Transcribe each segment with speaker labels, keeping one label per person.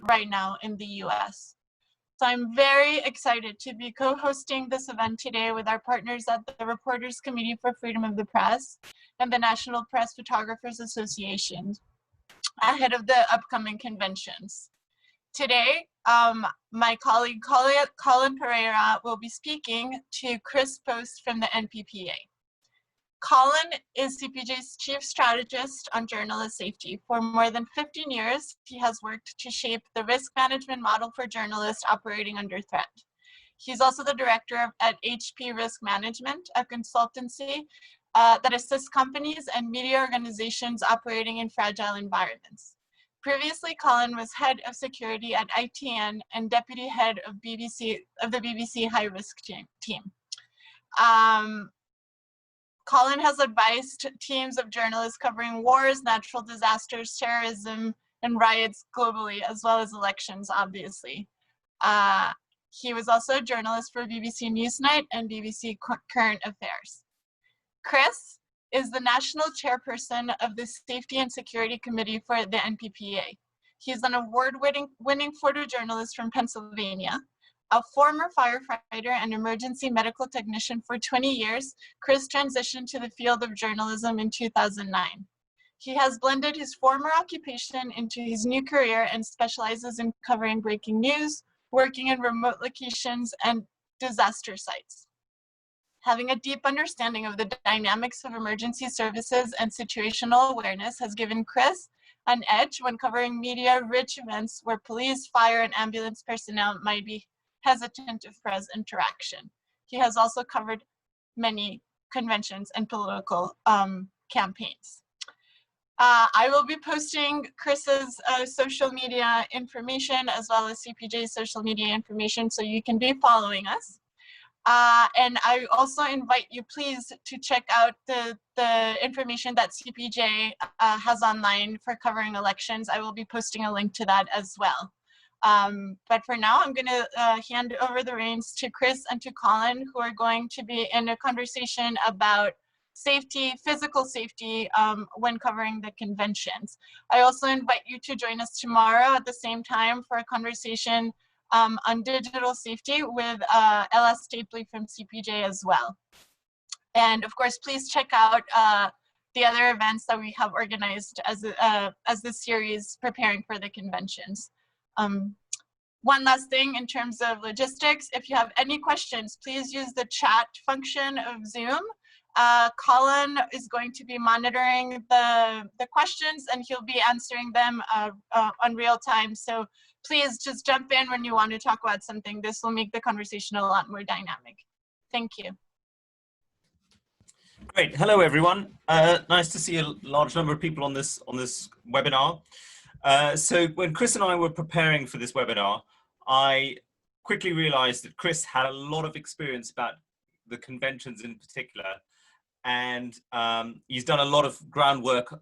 Speaker 1: right now in the US. So I'm very excited to be co-hosting this event today with our partners at the Reporters Committee for Freedom of the Press and the National Press Photographers Association ahead of the upcoming conventions. Today, my colleague Colin Pereira will be speaking to Chris Post from the NPPA. Colin is CPJ's chief strategist on journalist safety. For more than 15 years, he has worked to shape the risk management model for journalists operating under threat. He's also the director at HP Risk Management, a consultancy that assists companies and media organizations operating in fragile environments. Previously, Colin was head of security at ITN and deputy head of the BBC High Risk team. Colin has advised teams of journalists covering wars, natural disasters, terrorism, and riots globally, as well as elections, obviously. He was also a journalist for BBC Newsnight and BBC Current Affairs. Chris is the national chairperson of the Safety and Security Committee for the NPPA. He's an award-winning photojournalist from Pennsylvania. A former firefighter and emergency medical technician for 20 years, Chris transitioned to the field of journalism in 2009. He has blended his former occupation into his new career and specializes in covering breaking news, working in remote locations, and disaster sites. Having a deep understanding of the dynamics of emergency services and situational awareness has given Chris an edge when covering media-rich events where police, fire, and ambulance personnel might be hesitant of press interaction. He has also covered many conventions and political campaigns. I will be posting Chris's social media information as well as CPJ's social media information so you can be following us. And I also invite you please to check out the information that CPJ has online for covering elections. I will be posting a link to that as well. But for now, I'm going to hand over the reins to Chris and to Colin, who are going to be in a conversation about safety, physical safety, when covering the conventions. I also invite you to join us tomorrow at the same time for a conversation on digital safety with Ella Stapley from CPJ as well. And of course, please check out the other events that we have organized as the series preparing for the conventions. One last thing in terms of logistics, if you have any questions, please use the chat function of Zoom. Colin is going to be monitoring the questions and he'll be answering them on real time. So please just jump in when you want to talk about something. This will make the conversation a lot more dynamic. Thank you.
Speaker 2: Great. Hello, everyone. Nice to see a large number of people on this webinar. So when Chris and I were preparing for this webinar, I quickly realized that Chris had a lot of experience about the conventions in particular. And he's done a lot of groundwork,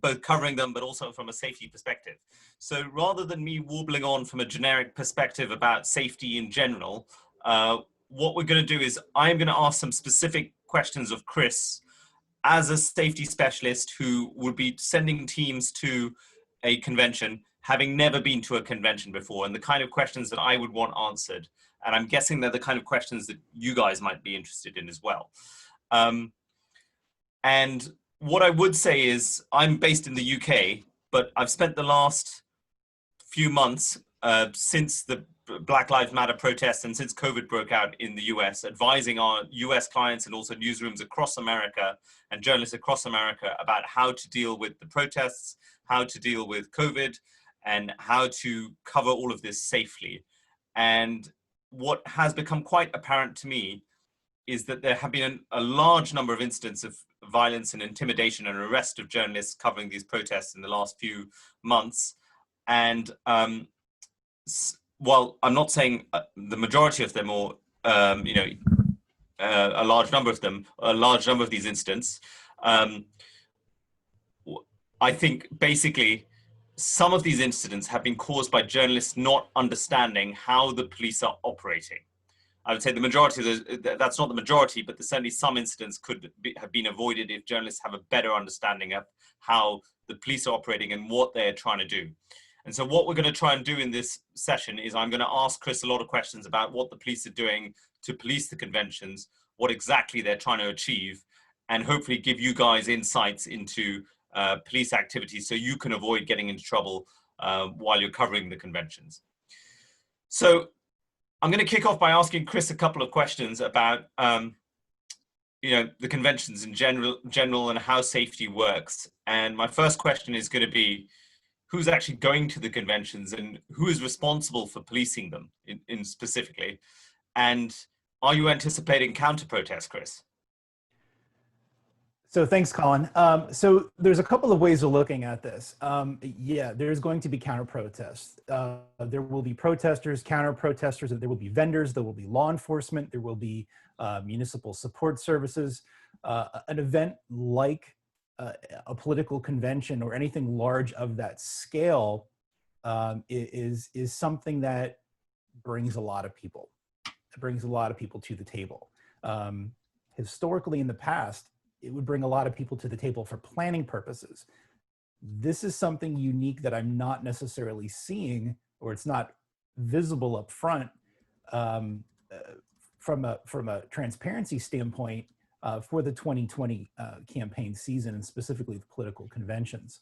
Speaker 2: both covering them, but also from a safety perspective. So rather than me warbling on from a generic perspective about safety in general, what we're going to do is I'm going to ask some specific questions of Chris as a safety specialist who would be sending teams to a convention, having never been to a convention before, and the kind of questions that I would want answered. And I'm guessing they're the kind of questions that you guys might be interested in as well. And what I would say is I'm based in the UK, but I've spent the last few months since the Black Lives Matter protests and since COVID broke out in the US, advising our US clients and also newsrooms across America and journalists across America about how to deal with the protests, how to deal with COVID, and how to cover all of this safely. And what has become quite apparent to me is that there have been a large number of incidents of violence and intimidation and arrest of journalists covering these protests in the last few months. And while I'm not saying the majority of them or, you know, a large number of them, a large number of these incidents, I think basically some of these incidents have been caused by journalists not understanding how the police are operating. I would say the majority of those, that's not the majority, but certainly some incidents could have been avoided if journalists have a better understanding of how the police are operating and what they're trying to do. And so what we're going to try and do in this session is I'm going to ask Chris a lot of questions about what the police are doing to police the conventions, what exactly they're trying to achieve, and hopefully give you guys insights into police activities so you can avoid getting into trouble while you're covering the conventions. So I'm going to kick off by asking Chris a couple of questions about the conventions in general and how safety works. And my first question is going to be, who's actually going to the conventions and who is responsible for policing them in specifically? And are you anticipating counter-protests, Chris?
Speaker 3: So thanks, Colin. So there's a couple of ways of looking at this. Yeah, there's going to be counter-protests. There will be protesters, counter-protesters, there will be vendors, there will be law enforcement, there will be municipal support services. An event like a political convention or anything large of that scale is something that brings a lot of people. It brings a lot of people to the table. Historically, in the past, it would bring a lot of people to the table for planning purposes. This is something unique that I'm not necessarily seeing, or it's not visible up front from a transparency standpoint for the 2020 campaign season, and specifically the political conventions.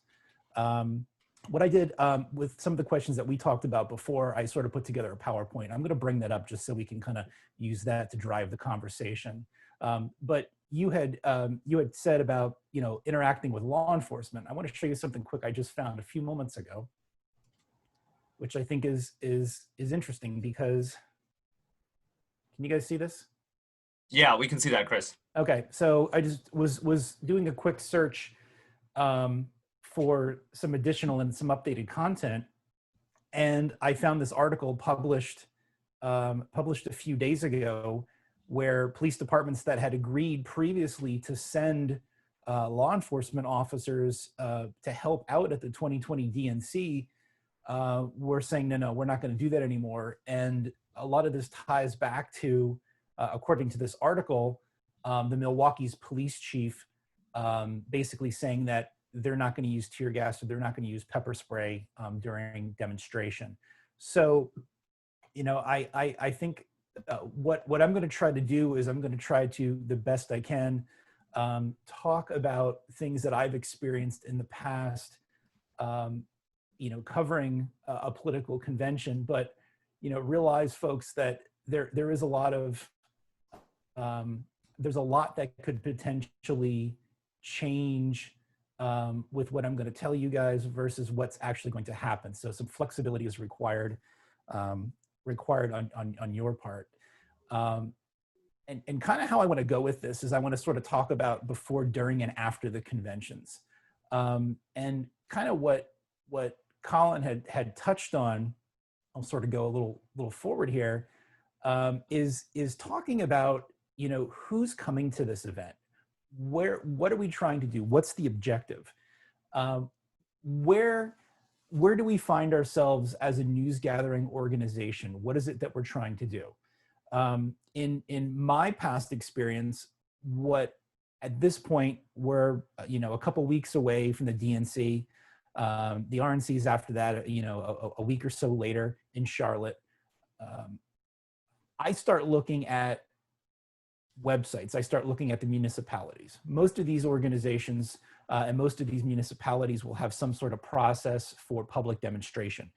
Speaker 3: What I did with some of the questions that we talked about before, I sort of put together a PowerPoint. I'm going to bring that up just so we can kind of use that to drive the conversation. But you had said about interacting with law enforcement. I want to show you something quick I just found a few moments ago, which I think is interesting because, can you guys see this?
Speaker 2: Yeah, we can see that, Chris.
Speaker 3: Okay, so I just was doing a quick search for some additional and some updated content, and I found this article published a few days ago, where police departments that had agreed previously to send law enforcement officers to help out at the 2020 DNC were saying, no, we're not going to do that anymore. And a lot of this ties back to, according to this article, the Milwaukee's police chief basically saying that they're not going to use tear gas or they're not going to use pepper spray during demonstration. So, I think what I'm going to try to do is I'm going to try to, the best I can, talk about things that I've experienced in the past, covering a political convention, but, realize, folks, that there is a lot of, there's a lot that could potentially change with what I'm going to tell you guys versus what's actually going to happen. So some flexibility is required on your part. And kind of how I want to go with this is I want to sort of talk about before, during, and after the conventions. And kind of what Colin had touched on, I'll sort of go a little forward here, is talking about, who's coming to this event? What are we trying to do? What's the objective? Where do we find ourselves as a news gathering organization? What is it that we're trying to do? In my past experience, what at this point we're a couple weeks away from the DNC. The RNC's after that, a week or so later in Charlotte. I start looking at websites. I start looking at the municipalities. Most of these organizations and most of these municipalities will have some sort of process for public demonstration.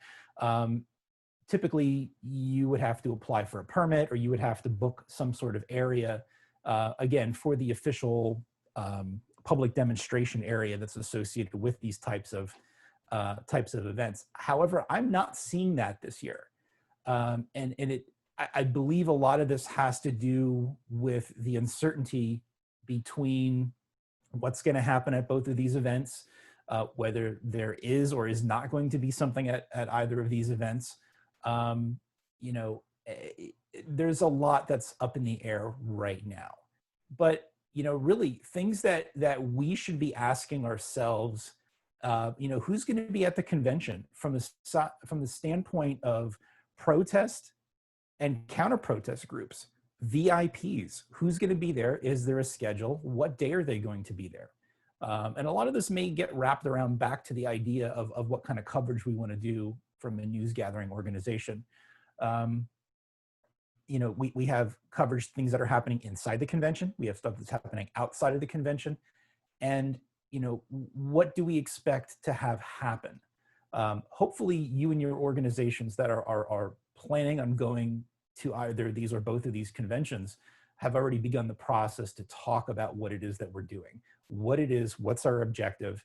Speaker 3: Typically, you would have to apply for a permit, or you would have to book some sort of area, again, for the official public demonstration area that's associated with these types of events. However, I'm not seeing that this year, I believe a lot of this has to do with the uncertainty between what's going to happen at both of these events, whether there is or is not going to be something at either of these events. There's a lot that's up in the air right now. But, really things that we should be asking ourselves, who's going to be at the convention from the standpoint of protest and counter-protest groups, VIPs, who's going to be there? Is there a schedule? What day are they going to be there? And a lot of this may get wrapped around back to the idea of what kind of coverage we want to do from a news gathering organization. You know, we have coverage, things that are happening inside the convention. We have stuff that's happening outside of the convention. And, you know, what do we expect to have happen? Hopefully you and your organizations that are planning on going to either these or both of these conventions have already begun the process to talk about what it is that we're doing, what it is, what's our objective.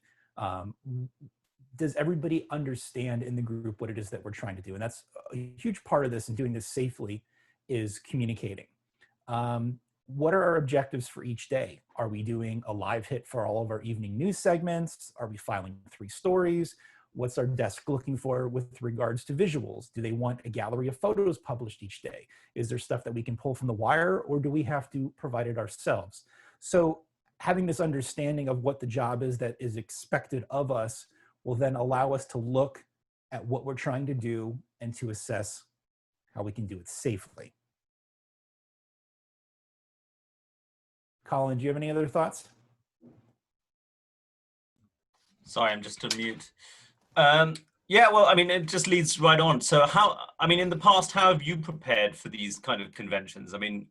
Speaker 3: Does everybody understand in the group what it is that we're trying to do? And that's a huge part of this, and doing this safely is communicating. What are our objectives for each day? Are we doing a live hit for all of our evening news segments? Are we filing 3 stories? What's our desk looking for with regards to visuals? Do they want a gallery of photos published each day? Is there stuff that we can pull from the wire, or do we have to provide it ourselves? So having this understanding of what the job is that is expected of us will then allow us to look at what we're trying to do and to assess how we can do it safely. Colin, do you have any other thoughts?
Speaker 2: Sorry, I'm just on mute. Yeah, well, I mean, it just leads right on. So how, I mean, in the past, how have you prepared for these kind of conventions? I mean,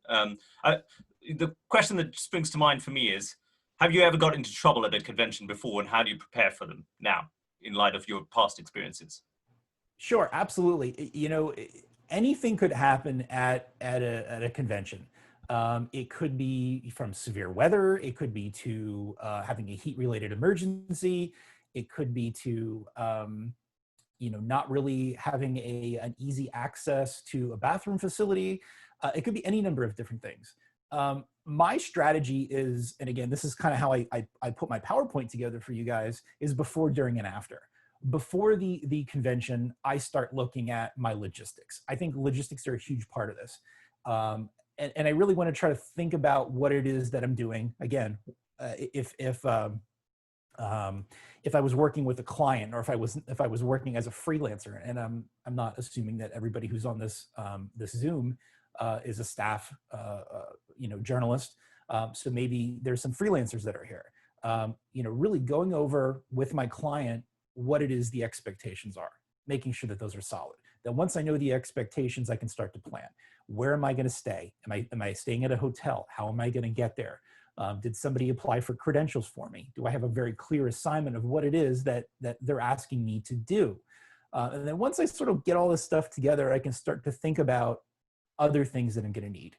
Speaker 2: the question that springs to mind for me is, have you ever got into trouble at a convention before, and how do you prepare for them now in light of your past experiences?
Speaker 3: Sure, absolutely. You know, anything could happen at a convention. It could be from severe weather. It could be to having a heat-related emergency. It could be to you know, not really having an easy access to a bathroom facility. It could be any number of different things. My strategy is, and again, this is kind of how I put my PowerPoint together for you guys, is before, during, and after. Before the convention, I start looking at my logistics. I think logistics are a huge part of this. And I really want to try to think about what it is that I'm doing. Again, if I was working with a client, or if I was working as a freelancer, and I'm not assuming that everybody who's on this this Zoom is a staff you know, journalist. So maybe there's some freelancers that are here. You know, really going over with my client what it is the expectations are, making sure that those are solid. Then once I know the expectations, I can start to plan. Where am I going to stay? Am I staying at a hotel? How am I going to get there? Did somebody apply for credentials for me? Do I have a very clear assignment of what it is that they're asking me to do? And then once I sort of get all this stuff together, I can start to think about other things that I'm going to need.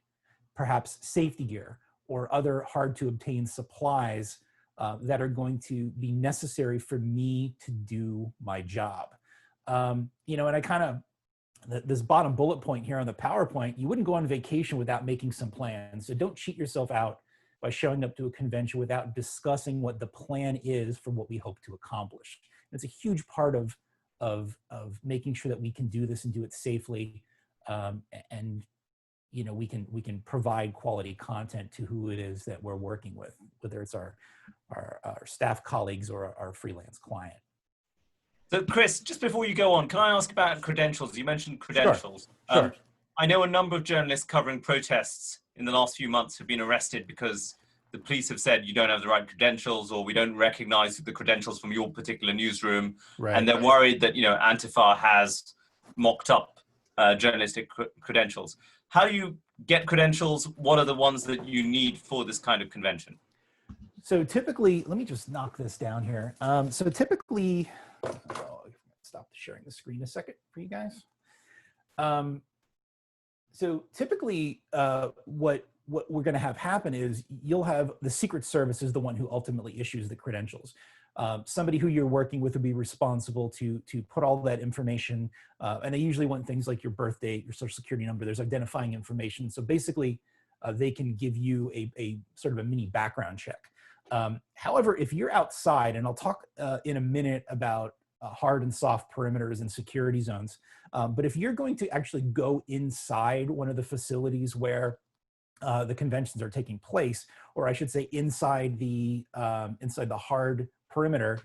Speaker 3: Perhaps safety gear or other hard to obtain supplies that are going to be necessary for me to do my job. You know, and I kind of, this bottom bullet point here on the PowerPoint, you wouldn't go on vacation without making some plans. So don't cheat yourself out by showing up to a convention without discussing what the plan is for what we hope to accomplish. It's a huge part of making sure that we can do this and do it safely. And you know, we can provide quality content to who it is that we're working with, whether it's our staff colleagues or our freelance client.
Speaker 2: So Chris, just before you go on, can I ask about credentials? You mentioned credentials.
Speaker 3: Sure.
Speaker 2: I know a number of journalists covering protests in the last few months have been arrested because the police have said you don't have the right credentials, or we don't recognize the credentials from your particular newsroom.
Speaker 3: Right.
Speaker 2: And they're worried that, you know, Antifa has mocked up journalistic credentials. How do you get credentials? What are the ones that you need for this kind of convention?
Speaker 3: So typically, let me just knock this down here. So typically, stop sharing the screen a second for you guys. So typically, what we're going to have happen is you'll have the Secret Service is the one who ultimately issues the credentials. Somebody who you're working with will be responsible to put all that information, and they usually want things like your birth date, your social security number. There's identifying information. So basically, they can give you a sort of a mini background check. However, if you're outside, and I'll talk in a minute about hard and soft perimeters and security zones, but if you're going to actually go inside one of the facilities where the conventions are taking place, or I should say inside the hard perimeter,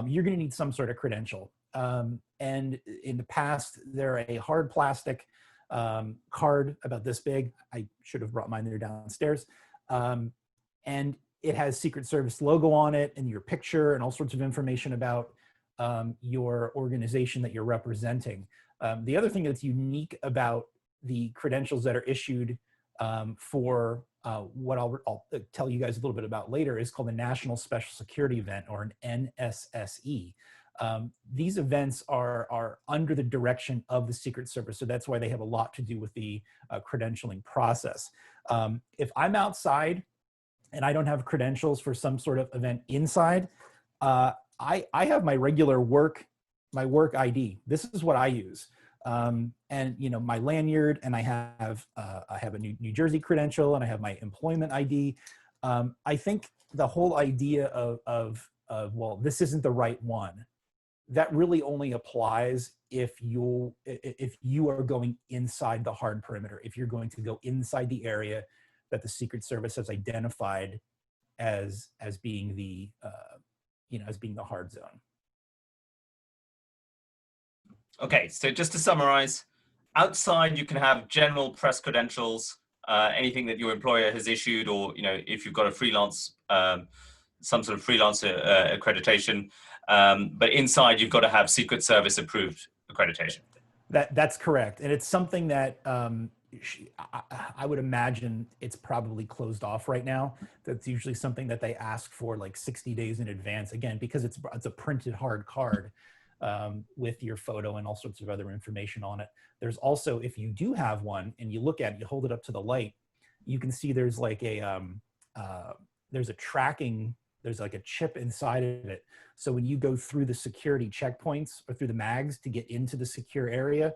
Speaker 3: you're going to need some sort of credential. And in the past, they're a hard plastic card about this big. I should have brought mine there downstairs. And it has Secret Service logo on it and your picture and all sorts of information about your organization that you're representing. The other thing that's unique about the credentials that are issued for what I'll tell you guys a little bit about later is called the National Special Security Event, or an NSSE. These events are under the direction of the Secret Service, so that's why they have a lot to do with the credentialing process. If I'm outside and I don't have credentials for some sort of event inside, I have my regular work ID. This is what I use. And you know, my lanyard, and I have a New Jersey credential, and I have my employment ID. I think the whole idea of well, this isn't the right one, that really only applies if you are going inside the hard perimeter, if you're going to go inside the area that the Secret Service has identified as being the as being the hard zone.
Speaker 2: Okay, so just to summarize, outside you can have general press credentials, anything that your employer has issued, or if you've got a freelance, some sort of freelance accreditation. But inside you've got to have Secret Service approved accreditation.
Speaker 3: That's correct, and it's something that I would imagine it's probably closed off right now. That's usually something that they ask for like 60 days in advance. Again, because it's a printed hard card with your photo and all sorts of other information on it. There's also, if you do have one and you look at it, you hold it up to the light, you can see there's like there's like a chip inside of it. So when you go through the security checkpoints or through the mags to get into the secure area,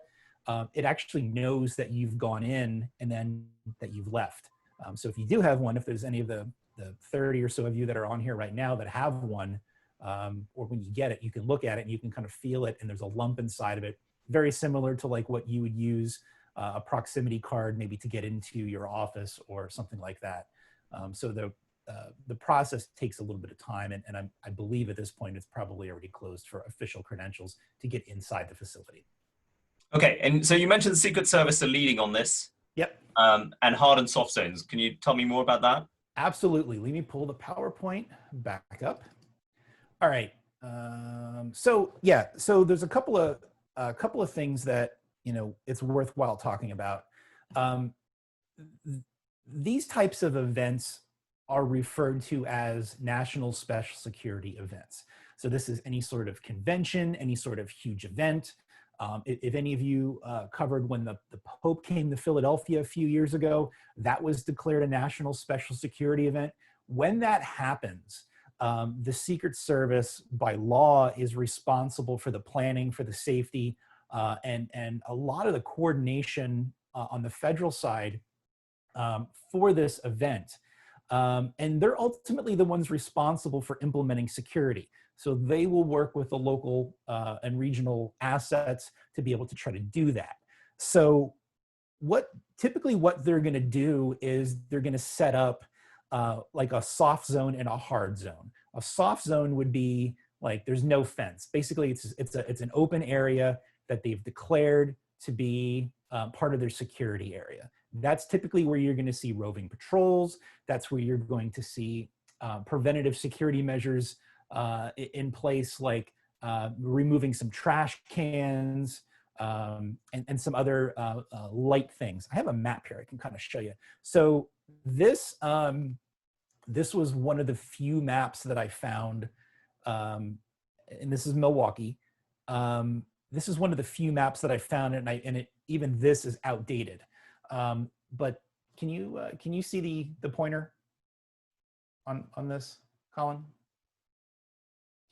Speaker 3: it actually knows that you've gone in and then that you've left. So if you do have one, if there's any of the 30 or so of you that are on here right now that have one, or when you get it, you can look at it and you can kind of feel it, and there's a lump inside of it, very similar to like what you would use a proximity card maybe to get into your office or something like that. So the process takes a little bit of time, and I believe at this point it's probably already closed for official credentials to get inside the facility.
Speaker 2: Okay, and so you mentioned the Secret Service are leading on this.
Speaker 3: Yep.
Speaker 2: And hard and soft zones. Can you tell me more about that?
Speaker 3: Absolutely. Let me pull the PowerPoint back up. All right. So there's a couple of things that it's worthwhile talking about. These types of events are referred to as national special security events. So this is any sort of convention, any sort of huge event. If any of you covered when the Pope came to Philadelphia a few years ago, that was declared a national special security event. When that happens, the Secret Service by law is responsible for the planning, for the safety, and a lot of the coordination on the federal side for this event. And they're ultimately the ones responsible for implementing security. So they will work with the local and regional assets to be able to try to do that. So typically what they're going to do is they're going to set up like a soft zone and a hard zone. A soft zone would be like there's no fence. Basically, it's an open area that they've declared to be part of their security area. That's typically where you're going to see roving patrols. That's where you're going to see preventative security measures in place, like removing some trash cans and some other light things. I have a map here I can kind of show you. So this was one of the few maps that I found, and this is Milwaukee. This is one of the few maps that I found, and even this is outdated. But can you see the pointer on this, Colin?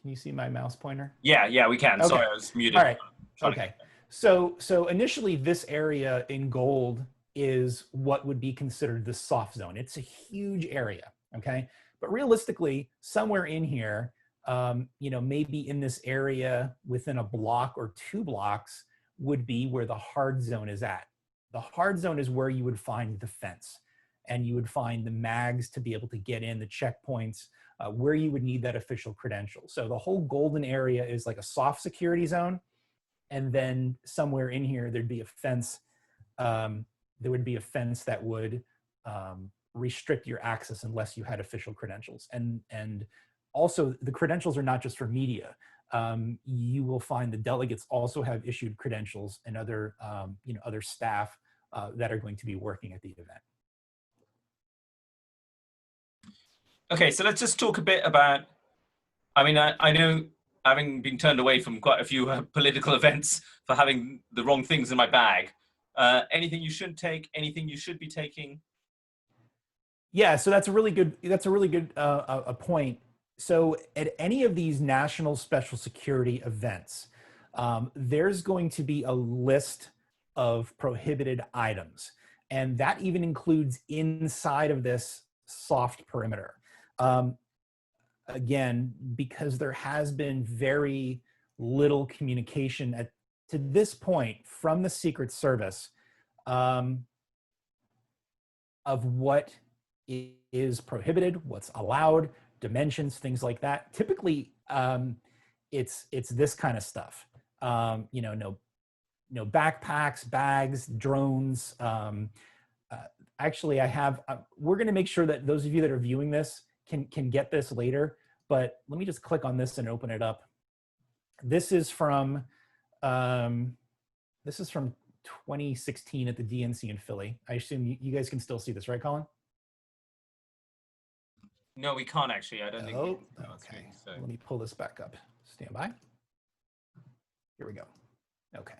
Speaker 3: Can you see my mouse pointer?
Speaker 2: Yeah, we can. Okay. Sorry, I was muted.
Speaker 3: All right. Okay. So initially, this area in gold is what would be considered the soft zone. It's a huge area. Okay. But realistically, somewhere in here, maybe in this area within a block or 2 blocks would be where the hard zone is at. The hard zone is where you would find the fence, and you would find the mags to be able to get in, the checkpoints, where you would need that official credential. So the whole golden area is like a soft security zone. And then somewhere in here, there'd be a fence. There would be a fence that would restrict your access unless you had official credentials. And also the credentials are not just for media. You will find the delegates also have issued credentials and other, other staff that are going to be working at the event.
Speaker 2: Okay, so let's just talk a bit about, I mean, I know, having been turned away from quite a few political events for having the wrong things in my bag, anything you shouldn't take, anything you should be taking?
Speaker 3: Yeah, so that's a really good a point. So at any of these national special security events, there's going to be a list of prohibited items, and that even includes inside of this soft perimeter. Again, because there has been very little communication to this point from the Secret Service of what is prohibited, what's allowed, dimensions, things like that. Typically, it's this kind of stuff. No backpacks, bags, drones. Actually, I have. We're going to make sure that those of you that are viewing this can get this later. But let me just click on this and open it up. This is from 2016 at the DNC in Philly. I assume you guys can still see this, right, Colin?
Speaker 2: No, we can't actually. I don't think.
Speaker 3: Oh, okay. So. Let me pull this back up. Stand by. Here we go. Okay.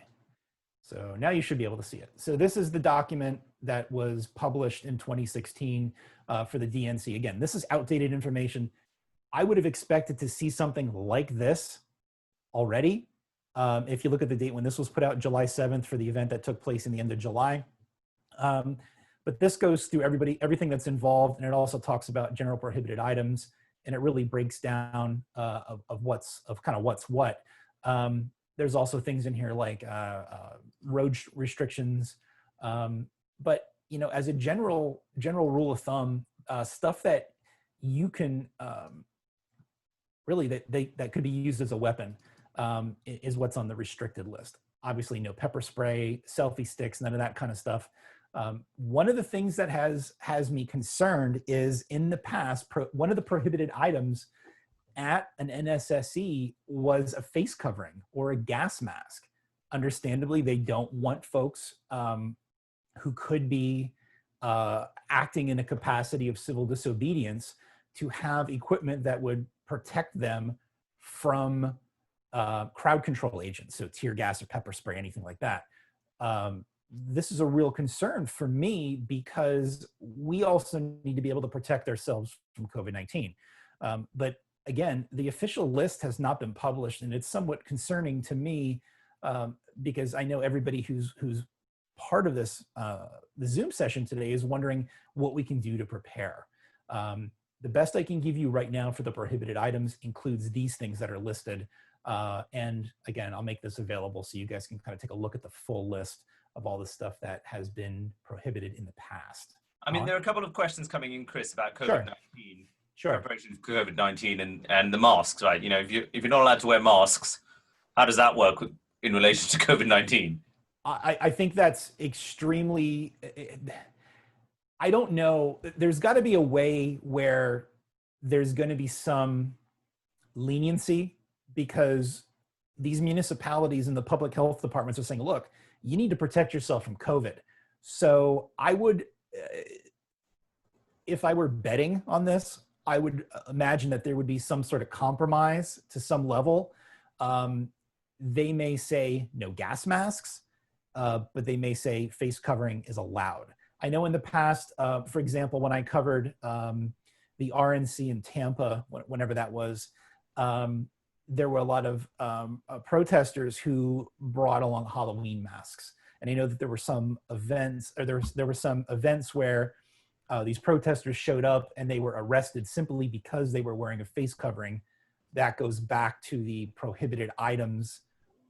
Speaker 3: So now you should be able to see it. So this is the document that was published in 2016 for the DNC. Again, this is outdated information. I would have expected to see something like this already. If you look at the date when this was put out, July 7th, for the event that took place in the end of July. But this goes through everything that's involved, and it also talks about general prohibited items, and it really breaks down of kind of what's what. There's also things in here like road restrictions, but as a general rule of thumb, stuff that you can really that could be used as a weapon is what's on the restricted list. Obviously, no pepper spray, selfie sticks, none of that kind of stuff. One of the things that has me concerned is in the past, one of the prohibited items at an NSSE was a face covering or a gas mask. Understandably, they don't want folks who could be acting in a capacity of civil disobedience to have equipment that would protect them from crowd control agents, so tear gas or pepper spray, anything like that. This is a real concern for me because we also need to be able to protect ourselves from COVID-19. But again, the official list has not been published, and it's somewhat concerning to me because I know everybody who's part of this, the Zoom session today, is wondering what we can do to prepare. The best I can give you right now for the prohibited items includes these things that are listed. And again, I'll make this available so you guys can kind of take a look at the full list of all the stuff that has been prohibited in the past.
Speaker 2: I mean, there are a couple of questions coming in, Chris, about COVID-19.
Speaker 3: Sure.
Speaker 2: Preparation for COVID-19 and the masks, right? If you're not allowed to wear masks, how does that work in relation to COVID-19?
Speaker 3: I think that's extremely, I don't know. There's got to be a way where there's going to be some leniency, because these municipalities and the public health departments are saying, look, you need to protect yourself from COVID. So I would, if I were betting on this, I would imagine that there would be some sort of compromise to some level. They may say no gas masks, but they may say face covering is allowed. I know in the past, for example, when I covered the RNC in Tampa, whenever that was, there were a lot of protesters who brought along Halloween masks. And I know that there were some events, or there were some events where these protesters showed up and they were arrested simply because they were wearing a face covering. That goes back to the prohibited items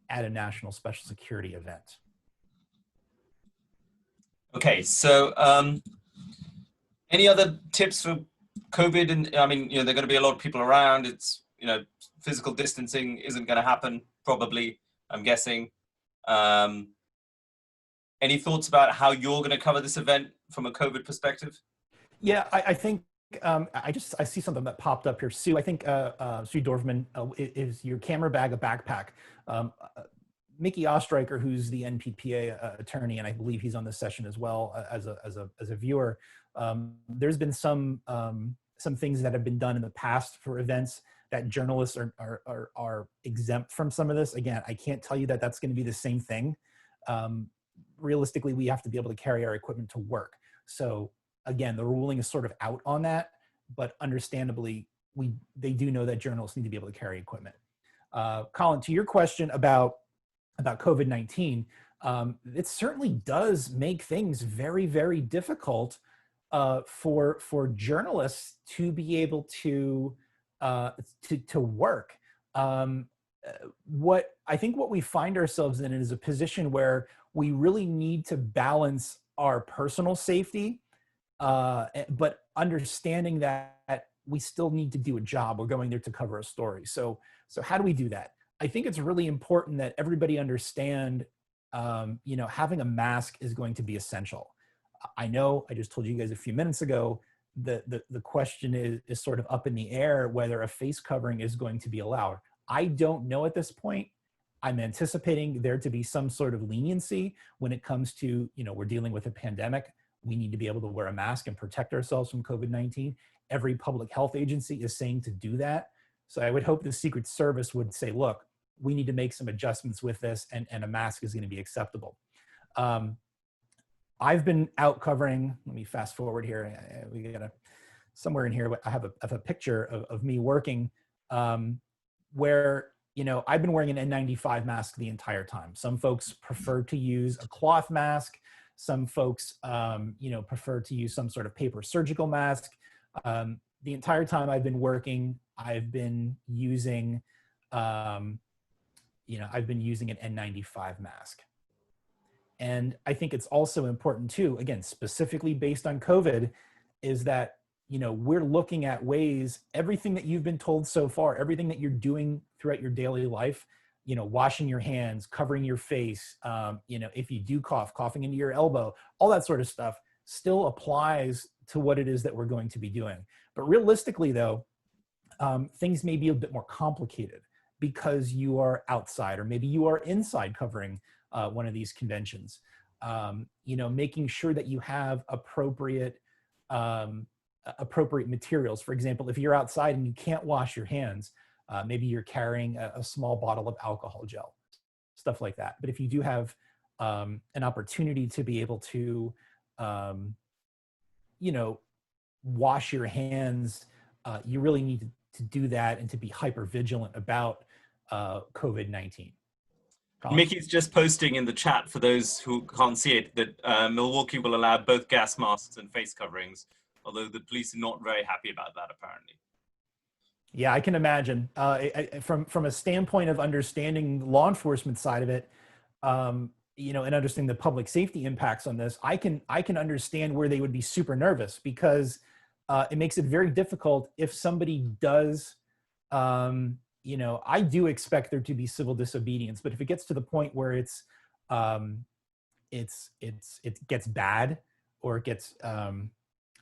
Speaker 3: at a national special security event.
Speaker 2: Okay, so any other tips for COVID? And I mean, there are going to be a lot of people around. It's, physical distancing isn't going to happen, probably, I'm guessing. Any thoughts about how you're going to cover this event from a COVID perspective?
Speaker 3: Yeah, I think I see something that popped up here. Sue, I think Sue Dorfman is your camera bag a backpack. Mickey Ostreicher, who's the NPPA attorney, and I believe he's on this session as well as a viewer. There's been some things that have been done in the past for events that journalists are exempt from some of this. Again, I can't tell you that that's going to be the same thing. Realistically, we have to be able to carry our equipment to work. So again, the ruling is sort of out on that, but understandably, they do know that journalists need to be able to carry equipment. Colin, to your question about COVID-19, it certainly does make things very, very difficult for journalists to be able to work. What we find ourselves in is a position where we really need to balance our personal safety, but understanding that we still need to do a job. We're going there to cover a story. So how do we do that? I think it's really important that everybody understand, having a mask is going to be essential. I know I just told you guys a few minutes ago, the question is sort of up in the air whether a face covering is going to be allowed. I don't know at this point. I'm anticipating there to be some sort of leniency when it comes to, we're dealing with a pandemic. We need to be able to wear a mask and protect ourselves from COVID-19. Every public health agency is saying to do that. So I would hope the Secret Service would say, look, we need to make some adjustments with this, and a mask is going to be acceptable. I've been out covering, let me fast forward here. We got somewhere in here, I have a picture of me working where, I've been wearing an N95 mask the entire time. Some folks prefer to use a cloth mask. Some folks, prefer to use some sort of paper surgical mask. The entire time I've been working, I've been using an N95 mask. And I think it's also important too, again, specifically based on COVID, is that, we're looking at ways, everything that you've been told so far, everything that you're doing throughout your daily life, washing your hands, covering your face, if you do coughing into your elbow, all that sort of stuff still applies to what it is that we're going to be doing. But realistically though, things may be a bit more complicated because you are outside, or maybe you are inside covering one of these conventions. Making sure that you have appropriate materials. For example, if you're outside and you can't wash your hands, maybe you're carrying a small bottle of alcohol gel, stuff like that. But if you do have an opportunity to be able to, wash your hands, you really need to do that and to be hyper vigilant about COVID-19.
Speaker 2: Mickey's just posting in the chat, for those who can't see it, that Milwaukee will allow both gas masks and face coverings, although the police are not very happy about that, apparently.
Speaker 3: Yeah, I can imagine. From a standpoint of understanding law enforcement side of it, and understanding the public safety impacts on this, I can understand where they would be super nervous, because it makes it very difficult if somebody does, I do expect there to be civil disobedience, but if it gets to the point where it gets bad, or it gets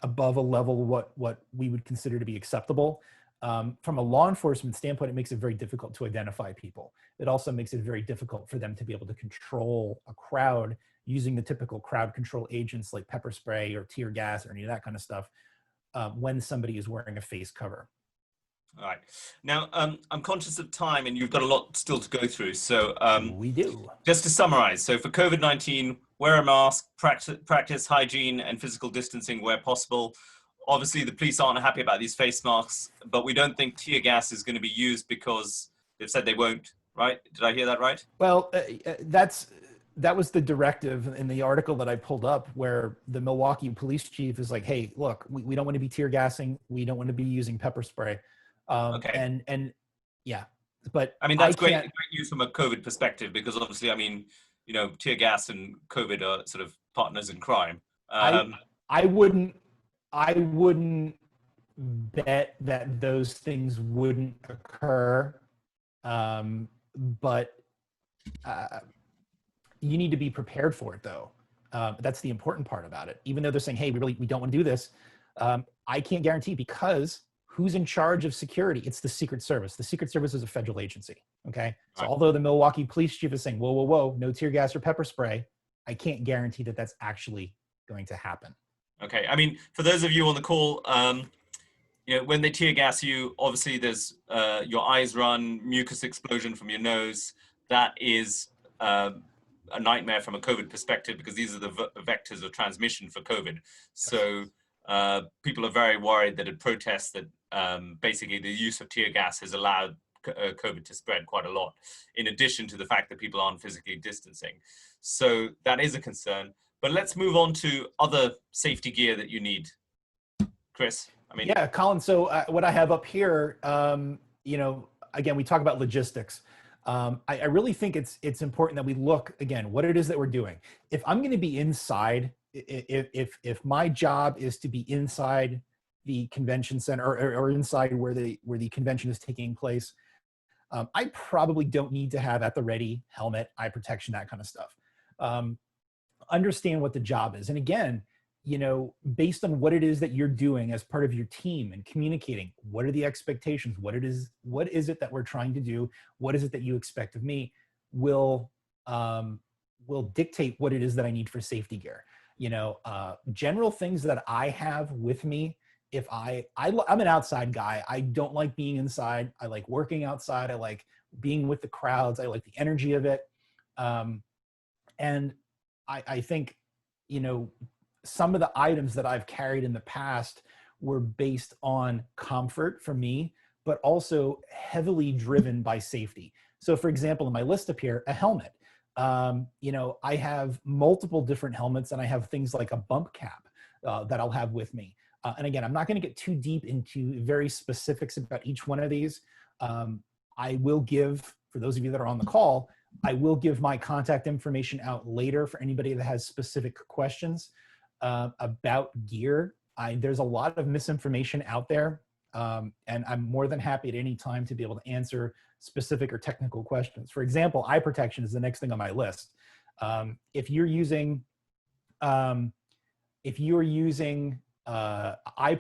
Speaker 3: above a level what we would consider to be acceptable, from a law enforcement standpoint, it makes it very difficult to identify people. It also makes it very difficult for them to be able to control a crowd using the typical crowd control agents like pepper spray or tear gas or any of that kind of stuff when somebody is wearing a face cover.
Speaker 2: All right. Now, I'm conscious of time, and you've got a lot still to go through. So
Speaker 3: we do.
Speaker 2: Just to summarize, so for COVID-19, wear a mask, practice hygiene and physical distancing where possible. Obviously, the police aren't happy about these face masks, but we don't think tear gas is going to be used because they've said they won't, right? Did I hear that right?
Speaker 3: Well, that was the directive in the article that I pulled up, where the Milwaukee police chief is like, hey, look, we don't want to be tear gassing. We don't want to be using pepper spray.
Speaker 2: Okay.
Speaker 3: And yeah, but
Speaker 2: I mean, that's great news from a COVID perspective, because obviously, I mean, tear gas and COVID are sort of partners in crime.
Speaker 3: I wouldn't bet that those things wouldn't occur. But you need to be prepared for it though. That's the important part about it. Even though they're saying, hey, we don't want to do this. I can't guarantee because who's in charge of security? It's the Secret Service. The Secret Service is a federal agency. Okay. So
Speaker 2: Right.
Speaker 3: although the Milwaukee police chief is saying, whoa, whoa, whoa, no tear gas or pepper spray, I can't guarantee that that's actually going to happen.
Speaker 2: Okay. I mean, for those of you on the call, you know, when they tear gas you, obviously there's your eyes run, mucus explosion from your nose. That is a nightmare from a COVID perspective because these are the vectors of transmission for COVID. So people are very worried that at protests that basically the use of tear gas has allowed COVID to spread quite a lot, in addition to the fact that people aren't physically distancing. So that is a concern. But let's move on to other safety gear that you need. Chris, I mean.
Speaker 3: Yeah, Colin, so what I have up here, you know, again, we talk about logistics. I really think it's important that we look, again, what it is that we're doing. If I'm going to be inside, if my job is to be inside the convention center or inside where the convention is taking place, I probably don't need to have at the ready helmet, eye protection, that kind of stuff. Understand what the job is. And again, you know, based on what it is that you're doing as part of your team and communicating, what are the expectations? What is it that we're trying to do? What is it that you expect of me will dictate what it is that I need for safety gear. You know, general things that I have with me. If I'm an outside guy, I don't like being inside. I like working outside. I like being with the crowds. I like the energy of it. And I think, you know, some of the items that I've carried in the past were based on comfort for me, but also heavily driven by safety. So for example, in my list up here, a helmet. You know, I have multiple different helmets and I have things like a bump cap that I'll have with me. And again, I'm not going to get too deep into very specifics about each one of these. I will give, for those of you that are on the call, I will give my contact information out later for anybody that has specific questions about gear. There's a lot of misinformation out there, and I'm more than happy at any time to be able to answer specific or technical questions. For example, eye protection is the next thing on my list. If you're using eye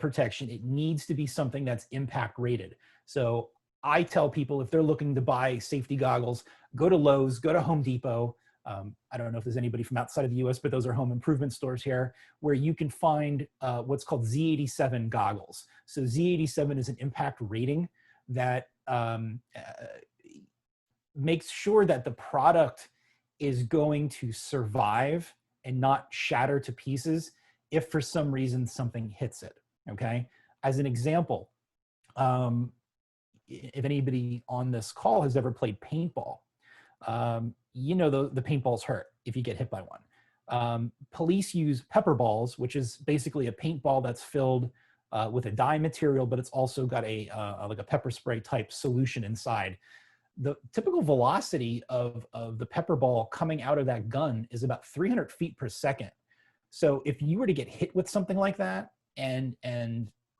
Speaker 3: protection, it needs to be something that's impact rated. So I tell people if they're looking to buy safety goggles, go to Lowe's, go to Home Depot. I don't know if there's anybody from outside of the US, but those are home improvement stores here where you can find what's called Z87 goggles. So Z87 is an impact rating that makes sure that the product is going to survive and not shatter to pieces if for some reason something hits it, okay? As an example, if anybody on this call has ever played paintball, you know the paintballs hurt if you get hit by one. Police use pepper balls, which is basically a paintball that's filled with a dye material, but it's also got like a pepper spray type solution inside. The typical velocity of the pepper ball coming out of that gun is about 300 feet per second. So if you were to get hit with something like that and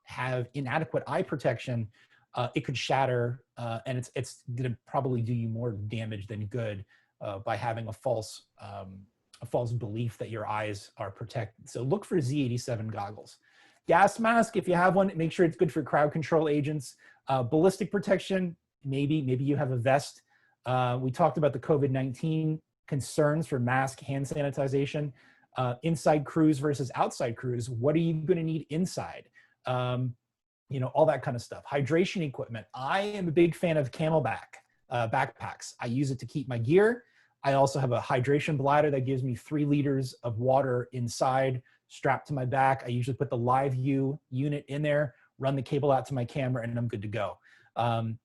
Speaker 3: have inadequate eye protection, it could shatter, and it's going to probably do you more damage than good by having a false belief that your eyes are protected. So look for Z87 goggles. Gas mask, if you have one, make sure it's good for crowd control agents. Ballistic protection, maybe you have a vest. We talked about the COVID-19 concerns for mask, hand sanitization. Inside crews versus outside crews, what are you going to need inside? You know, all that kind of stuff. Hydration equipment. I am a big fan of Camelback backpacks. I use it to keep my gear. I also have a hydration bladder that gives me 3 liters of water inside, strapped to my back. I usually put the LiveView unit in there, run the cable out to my camera, and I'm good to go.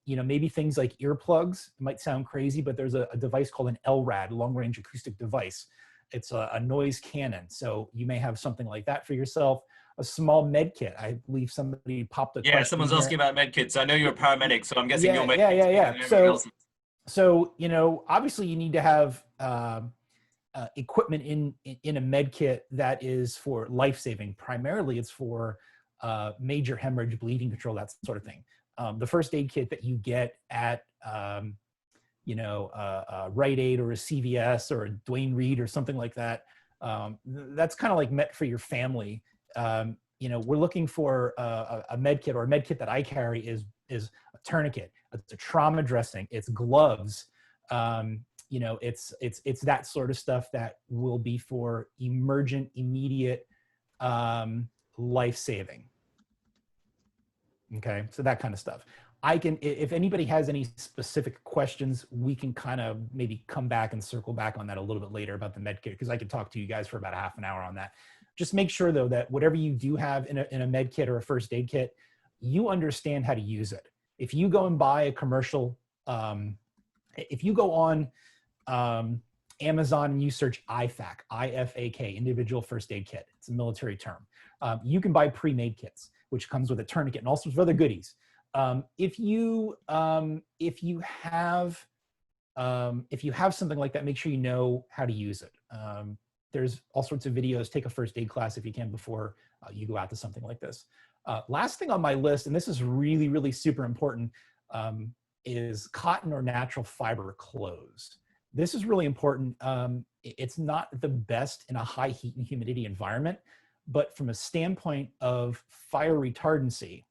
Speaker 3: You know, maybe things like earplugs. It might sound crazy, but there's a device called an LRAD, long-range acoustic device. It's a noise cannon. So you may have something like that for yourself. A small med kit. I believe somebody popped a question.
Speaker 2: Yeah, someone's asking about med kits. I know you're a paramedic, so I'm guessing you're med kits.
Speaker 3: Yeah. So, you know, obviously you need to have equipment in a med kit that is for life-saving. Primarily, it's for major hemorrhage, bleeding control, that sort of thing. The first aid kit that you get at you know, Rite Aid or a CVS or a Dwayne Reed or something like that, that's kind of like meant for your family. You we're looking for a med kit, or a med kit that I carry is a tourniquet, it's a trauma dressing, it's gloves. It's that sort of stuff that will be for emergent, immediate, life-saving. Okay, so that kind of stuff. If anybody has any specific questions, we can kind of maybe come back and circle back on that a little bit later about the med kit, because I could talk to you guys for about a half an hour on that. Just make sure though that whatever you do have in a med kit or a first aid kit, you understand how to use it. If you go and buy a commercial, if you go on Amazon and you search IFAK, I-F-A-K, individual first aid kit, it's a military term. You can buy pre-made kits, which comes with a tourniquet and all sorts of other goodies. If you have something like that, make sure you know how to use it. There's all sorts of videos. Take a first aid class if you can before you go out to something like this. Last thing on my list, and this is really, really super important, is cotton or natural fiber clothes. This is really important. It's not the best in a high heat and humidity environment, but from a standpoint of fire retardancy,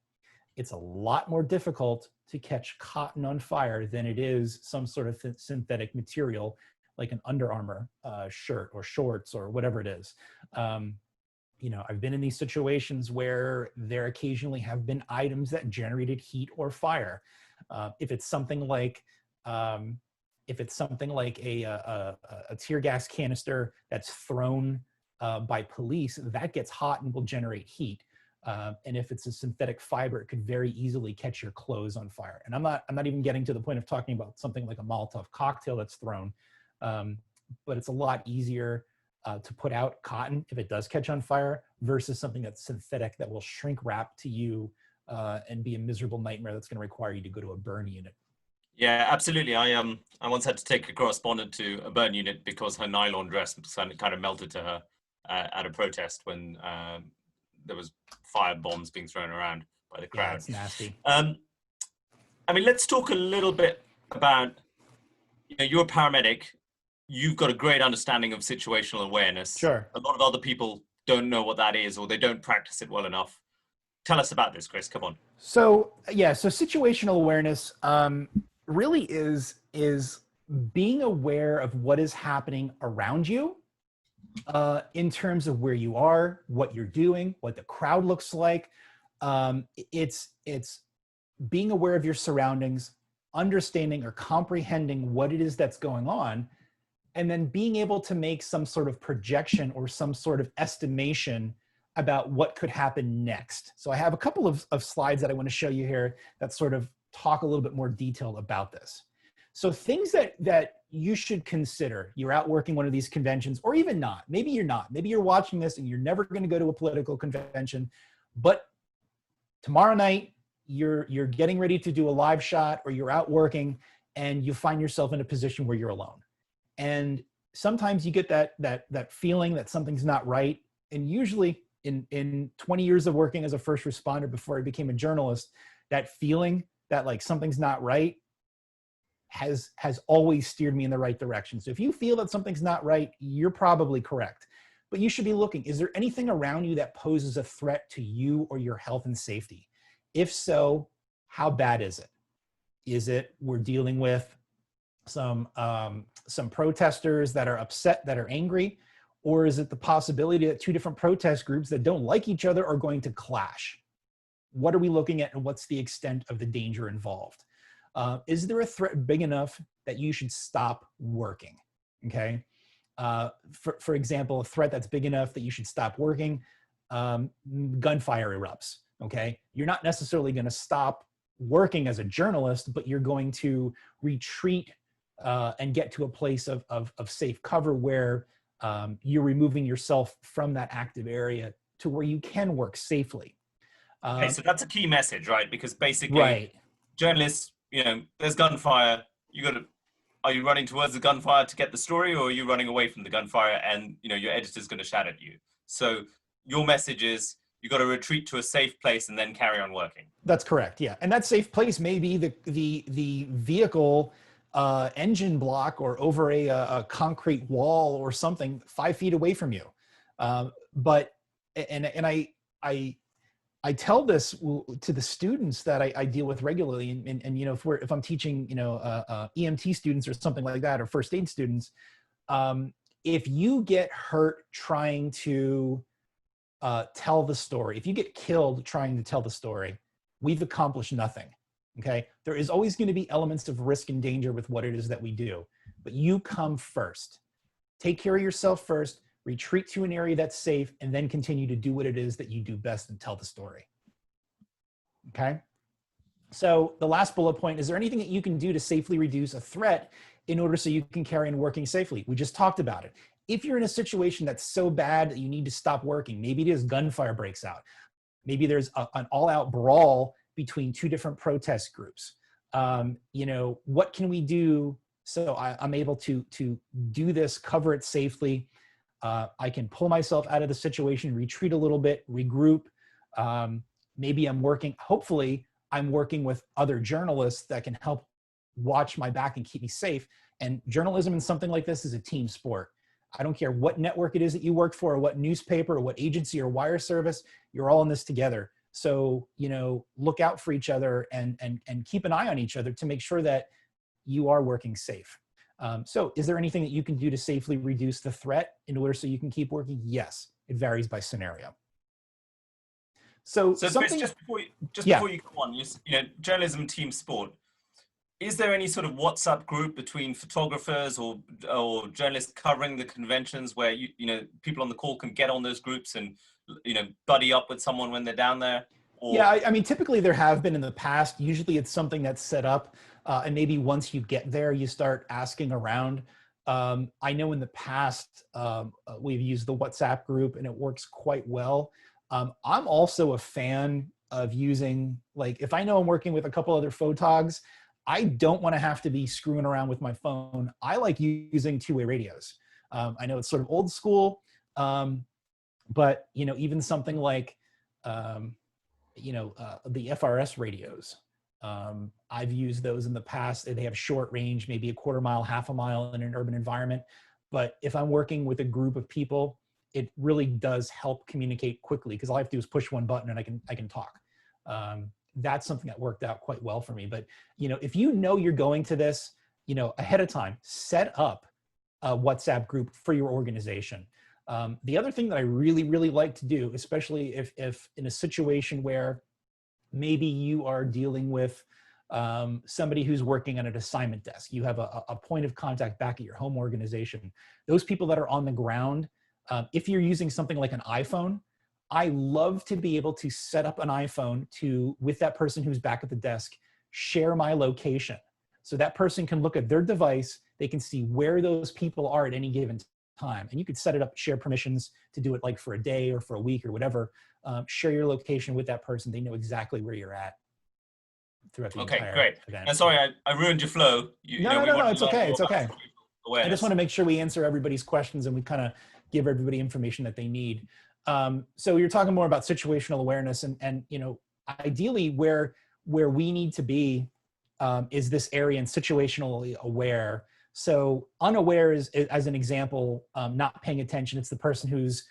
Speaker 3: it's a lot more difficult to catch cotton on fire than it is some sort of synthetic material like an Under Armour shirt or shorts or whatever it is. I've been in these situations where there occasionally have been items that generated heat or fire. If it's something like a tear gas canister that's thrown by police, that gets hot and will generate heat. And if it's a synthetic fiber, it could very easily catch your clothes on fire. And I'm not even getting to the point of talking about something like a Molotov cocktail that's thrown, but it's a lot easier to put out cotton if it does catch on fire versus something that's synthetic that will shrink wrap to you and be a miserable nightmare that's going to require you to go to a burn unit.
Speaker 2: Yeah, absolutely. I once had to take a correspondent to a burn unit because her nylon dress kind of melted to her at a protest when there was fire bombs being thrown around by the crowd.
Speaker 3: Yeah, it's nasty.
Speaker 2: Let's talk a little bit about, you're a paramedic. You've got a great understanding of situational awareness.
Speaker 3: Sure.
Speaker 2: A lot of other people don't know what that is, or they don't practice it well enough. Tell us about this, Chris. Come on.
Speaker 3: So situational awareness really is being aware of what is happening around you in terms of where you are, what you're doing, what the crowd looks like. It's being aware of your surroundings, understanding or comprehending what it is that's going on, and then being able to make some sort of projection or some sort of estimation about what could happen next. So I have a couple of slides that I want to show you here that sort of talk a little bit more detail about this. So things that you should consider. You're out working one of these conventions, or even not. Maybe you're not. Maybe you're watching this and you're never going to go to a political convention, but tomorrow night you're getting ready to do a live shot, or you're out working and you find yourself in a position where you're alone. And sometimes you get that feeling that something's not right. And usually in 20 years of working as a first responder before I became a journalist, that feeling that like something's not right has always steered me in the right direction. So if you feel that something's not right, you're probably correct. But you should be looking, is there anything around you that poses a threat to you or your health and safety? If so, how bad is it? Is it we're dealing with some protesters that are upset, that are angry? Or is it the possibility that two different protest groups that don't like each other are going to clash? What are we looking at, and what's the extent of the danger involved? Is there a threat big enough that you should stop working? Okay. For example, a threat that's big enough that you should stop working, gunfire erupts. Okay. You're not necessarily going to stop working as a journalist, but you're going to retreat and get to a place of safe cover where you're removing yourself from that active area to where you can work safely.
Speaker 2: Okay, so that's a key message, right? Because basically, journalists, there's gunfire. Are you running towards the gunfire to get the story, or are you running away from the gunfire and your editor's going to shout at you? So your message is you got to retreat to a safe place and then carry on working. That's correct. Yeah, and that safe place may be the vehicle engine block, or over a concrete wall or something 5 feet away from you. But I
Speaker 3: I tell this to the students that I deal with regularly, and you know, if I'm teaching, you know, EMT students or something like that, or first aid students, if you get hurt trying to tell the story, if you get killed trying to tell the story, we've accomplished nothing. Okay, there is always going to be elements of risk and danger with what it is that we do, but you come first. Take care of yourself first. Retreat to an area that's safe, and then continue to do what it is that you do best and tell the story. Okay? So the last bullet point, is there anything that you can do to safely reduce a threat in order so you can carry on working safely? We just talked about it. If you're in a situation that's so bad that you need to stop working, maybe it is gunfire breaks out. Maybe there's an all-out brawl between two different protest groups. You know, what can we do so I'm able to do this, cover it safely? I can pull myself out of the situation, retreat a little bit, regroup. Maybe I'm working, hopefully I'm working with other journalists that can help watch my back and keep me safe. And journalism in something like this is a team sport. I don't care what network it is that you work for, or what newspaper, or what agency or wire service, you're all in this together. So, you know, look out for each other and keep an eye on each other to make sure that you are working safe. So is there anything that you can do to safely reduce the threat in order so you can keep working? Yes, it varies by scenario. So
Speaker 2: Chris, just before you go on, you know, journalism team sport, is there any sort of WhatsApp group between photographers or journalists covering the conventions where you know, people on the call can get on those groups and, you know, buddy up with someone when they're down there? Or...
Speaker 3: Yeah, I mean, typically there have been in the past. Usually it's something that's set up, and maybe once you get there, you start asking around. I know in the past, we've used the WhatsApp group and it works quite well. I'm also a fan of using, like, if I know I'm working with a couple other photogs, I don't want to have to be screwing around with my phone. I like using two-way radios. I know it's sort of old school, but, you know, even something like, you know, the FRS radios. I've used those in the past. They have short range, maybe a quarter mile, half a mile in an urban environment. But if I'm working with a group of people, it really does help communicate quickly, because all I have to do is push one button and I can talk. That's something that worked out quite well for me. But, you know, if you know you're going to this, you know, ahead of time, set up a WhatsApp group for your organization. The other thing that I really, really like to do, especially if in a situation where maybe you are dealing with somebody who's working on an assignment desk, you have a point of contact back at your home organization. Those people that are on the ground, if you're using something like an iPhone, I love to be able to set up an iPhone with that person who's back at the desk, share my location. So that person can look at their device, they can see where those people are at any given time. And you could set it up, share permissions to do it like for a day or for a week or whatever. Share your location with that person. They know exactly where you're at throughout the entire
Speaker 2: great.
Speaker 3: event.
Speaker 2: And sorry, I ruined your flow.
Speaker 3: No, it's okay. It's okay.
Speaker 2: Awareness.
Speaker 3: I just want to make sure we answer everybody's questions and we kind of give everybody information that they need. So you're talking more about situational awareness, and you know, ideally where we need to be is this area and situationally aware. So unaware is, as an example, not paying attention. It's the person who's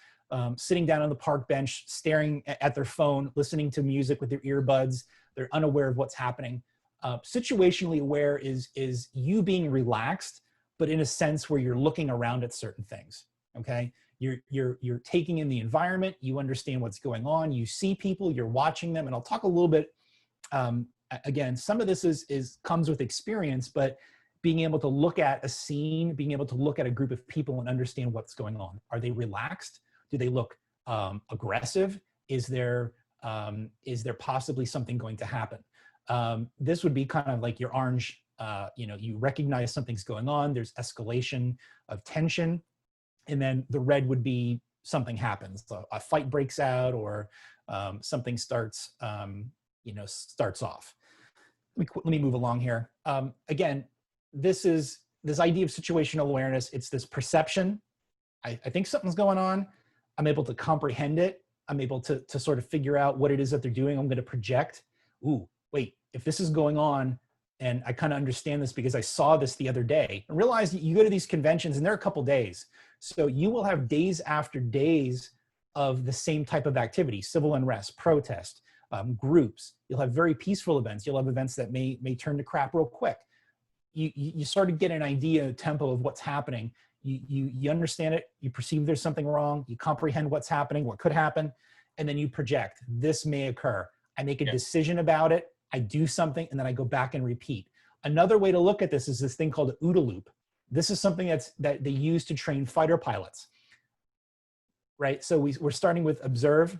Speaker 3: sitting down on the park bench, staring at their phone, listening to music with their earbuds. They're unaware of what's happening. Situationally aware is you being relaxed, but in a sense where you're looking around at certain things. Okay, you're taking in the environment. You understand what's going on. You see people. You're watching them. And I'll talk a little bit. Again, some of this comes with experience, but being able to look at a scene, being able to look at a group of people and understand what's going on. Are they relaxed? Do they look aggressive? Is there possibly something going to happen? This would be kind of like your orange, you know, you recognize something's going on, there's escalation of tension, and then the red would be something happens. So a fight breaks out, or something starts, you know, starts off. Let me move along here. Again, this idea of situational awareness. It's this perception. I think something's going on. I'm able to comprehend it. I'm able to sort of figure out what it is that they're doing. I'm going to project. Ooh, wait, if this is going on, and I kind of understand this because I saw this the other day. And realize that you go to these conventions and they're a couple days. So you will have days after days of the same type of activity: civil unrest, protest, groups. You'll have very peaceful events. You'll have events that may turn to crap real quick. You sort of get an idea, tempo of what's happening. You understand it. You perceive there's something wrong. You comprehend what's happening, what could happen, and then you project. This may occur. I make a decision about it. I do something, and then I go back and repeat. Another way to look at this is this thing called an OODA loop. This is something that they use to train fighter pilots, right? So we're starting with observe.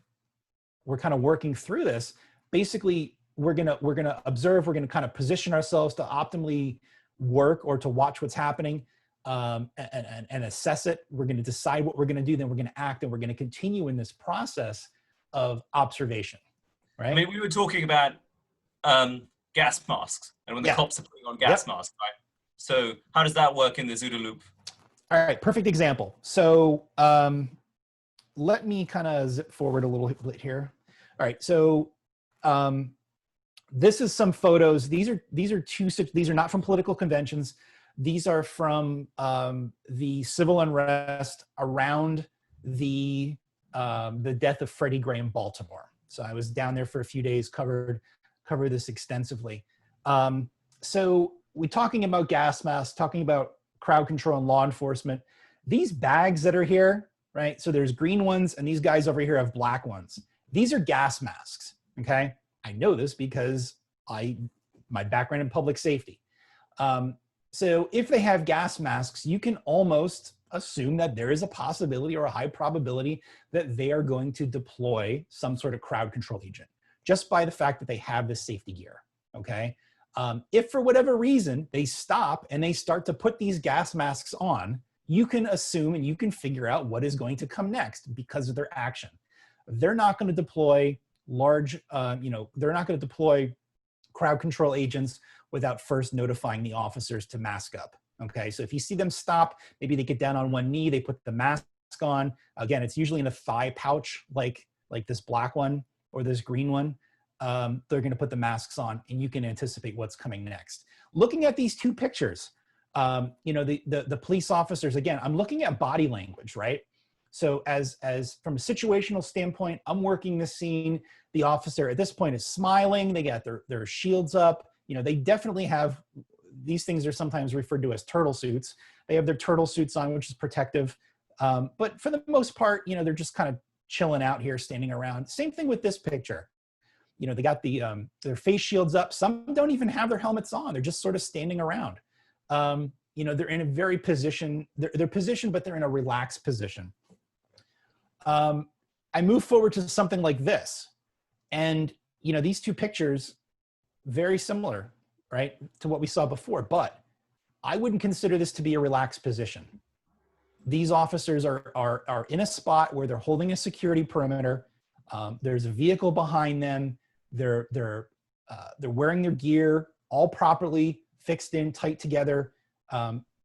Speaker 3: We're kind of working through this. Basically, we're gonna observe. We're gonna kind of position ourselves to optimally work or to watch what's happening and assess it. We're gonna decide what we're gonna do. Then we're gonna act, and we're gonna continue in this process of observation, right?
Speaker 2: I mean, we were talking about gas masks, and when the cops are putting on gas masks, right? So how does that work in this OODA loop?
Speaker 3: All right, perfect example. So let me kind of zip forward a little bit here. All right, so this is some photos. These are not from political conventions. These are from the civil unrest around the death of Freddie Gray in Baltimore. So I was down there for a few days, covered this extensively. So we're talking about gas masks, talking about crowd control and law enforcement. These bags that are here, right? So there's green ones, and these guys over here have black ones. These are gas masks, okay? I know this because my background in public safety. So if they have gas masks, you can almost assume that there is a possibility or a high probability that they are going to deploy some sort of crowd control agent, just by the fact that they have this safety gear, okay? If for whatever reason they stop and they start to put these gas masks on, you can assume and you can figure out what is going to come next because of their action. They're not going to deploy they're not going to deploy crowd control agents without first notifying the officers to mask up. Okay, so if you see them stop, maybe they get down on one knee, they put the mask on. Again, it's usually in a thigh pouch like this black one or this green one. They're going to put the masks on, and you can anticipate what's coming next. Looking at these two pictures, the police officers, again, I'm looking at body language, right? So as from a situational standpoint, I'm working the scene. The officer at this point is smiling. They got their shields up. They definitely have, these things are sometimes referred to as turtle suits. They have their turtle suits on, which is protective. But for the most part, they're just kind of chilling out here, standing around. Same thing with this picture. They got their face shields up. Some don't even have their helmets on. They're just sort of standing around. They're in a very position, they're positioned, but they're in a relaxed position. I move forward to something like this. And, these two pictures, very similar, right, to what we saw before, but I wouldn't consider this to be a relaxed position. These officers are in a spot where they're holding a security perimeter. There's a vehicle behind them. They're wearing their gear all properly fixed in tight together.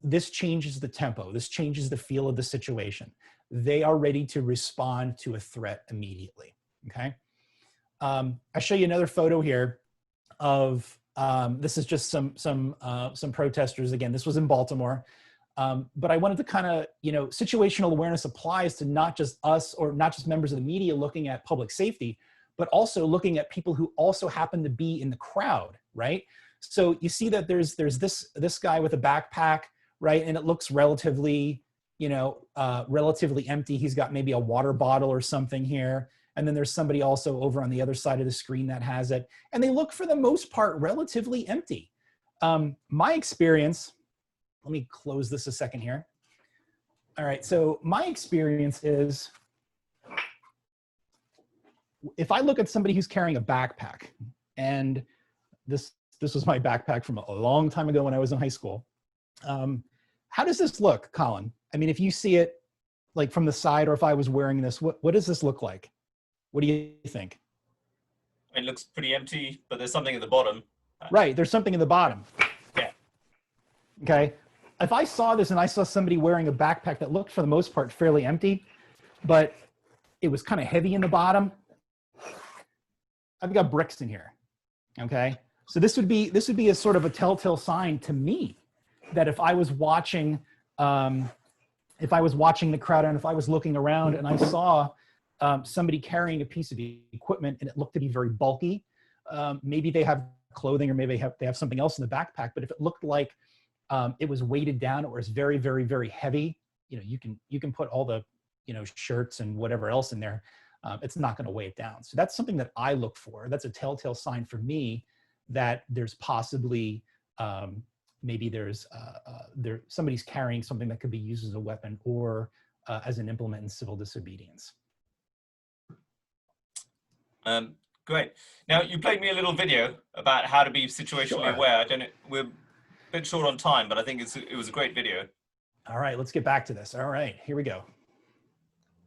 Speaker 3: This changes the tempo. This changes the feel of the situation. They are ready to respond to a threat immediately. Okay. I show you another photo here of this is just some protesters. Again, this was in Baltimore. But I wanted to kind of, situational awareness applies to not just us or not just members of the media looking at public safety, but also looking at people who also happen to be in the crowd, right? So you see that there's this guy with a backpack, right? And it looks relatively empty. He's got maybe a water bottle or something here. And then there's somebody also over on the other side of the screen that has it. And they look for the most part relatively empty. My experience, let me close this a second here. All right, so my experience is if I look at somebody who's carrying a backpack, and this was my backpack from a long time ago when I was in high school. How does this look, Colin? I mean, if you see it like from the side, or if I was wearing this, what does this look like? What do you think?
Speaker 2: It looks pretty empty, but there's something at the bottom.
Speaker 3: Right, there's something in the bottom.
Speaker 2: Yeah.
Speaker 3: Okay. If I saw this and I saw somebody wearing a backpack that looked for the most part fairly empty, but it was kind of heavy in the bottom, I've got bricks in here. Okay. So this would be a sort of a telltale sign to me that if I was watching the crowd and if I was looking around and I saw somebody carrying a piece of equipment and it looked to be very bulky. Maybe they have clothing, or maybe they have something else in the backpack, but if it looked like it was weighted down, or was very, very, very heavy, you can put all the, shirts and whatever else in there. It's not going to weigh it down. So that's something that I look for. That's a telltale sign for me that there's possibly, maybe somebody's carrying something that could be used as a weapon or as an implement in civil disobedience.
Speaker 2: Great. Now, you played me a little video about how to be situationally aware. I don't know, we're a bit short on time, but I think it was a great video.
Speaker 3: All right, let's get back to this. All right, here we go.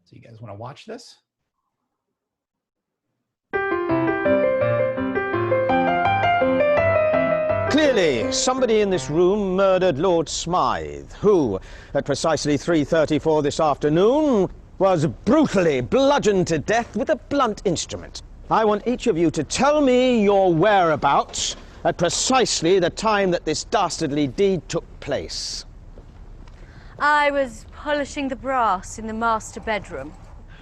Speaker 3: So you guys want to watch this?
Speaker 4: Clearly, somebody in this room murdered Lord Smythe, who, at precisely 3:34 this afternoon, was brutally bludgeoned to death with a blunt instrument. I want each of you to tell me your whereabouts at precisely the time that this dastardly deed took place.
Speaker 5: I was polishing the brass in the master bedroom.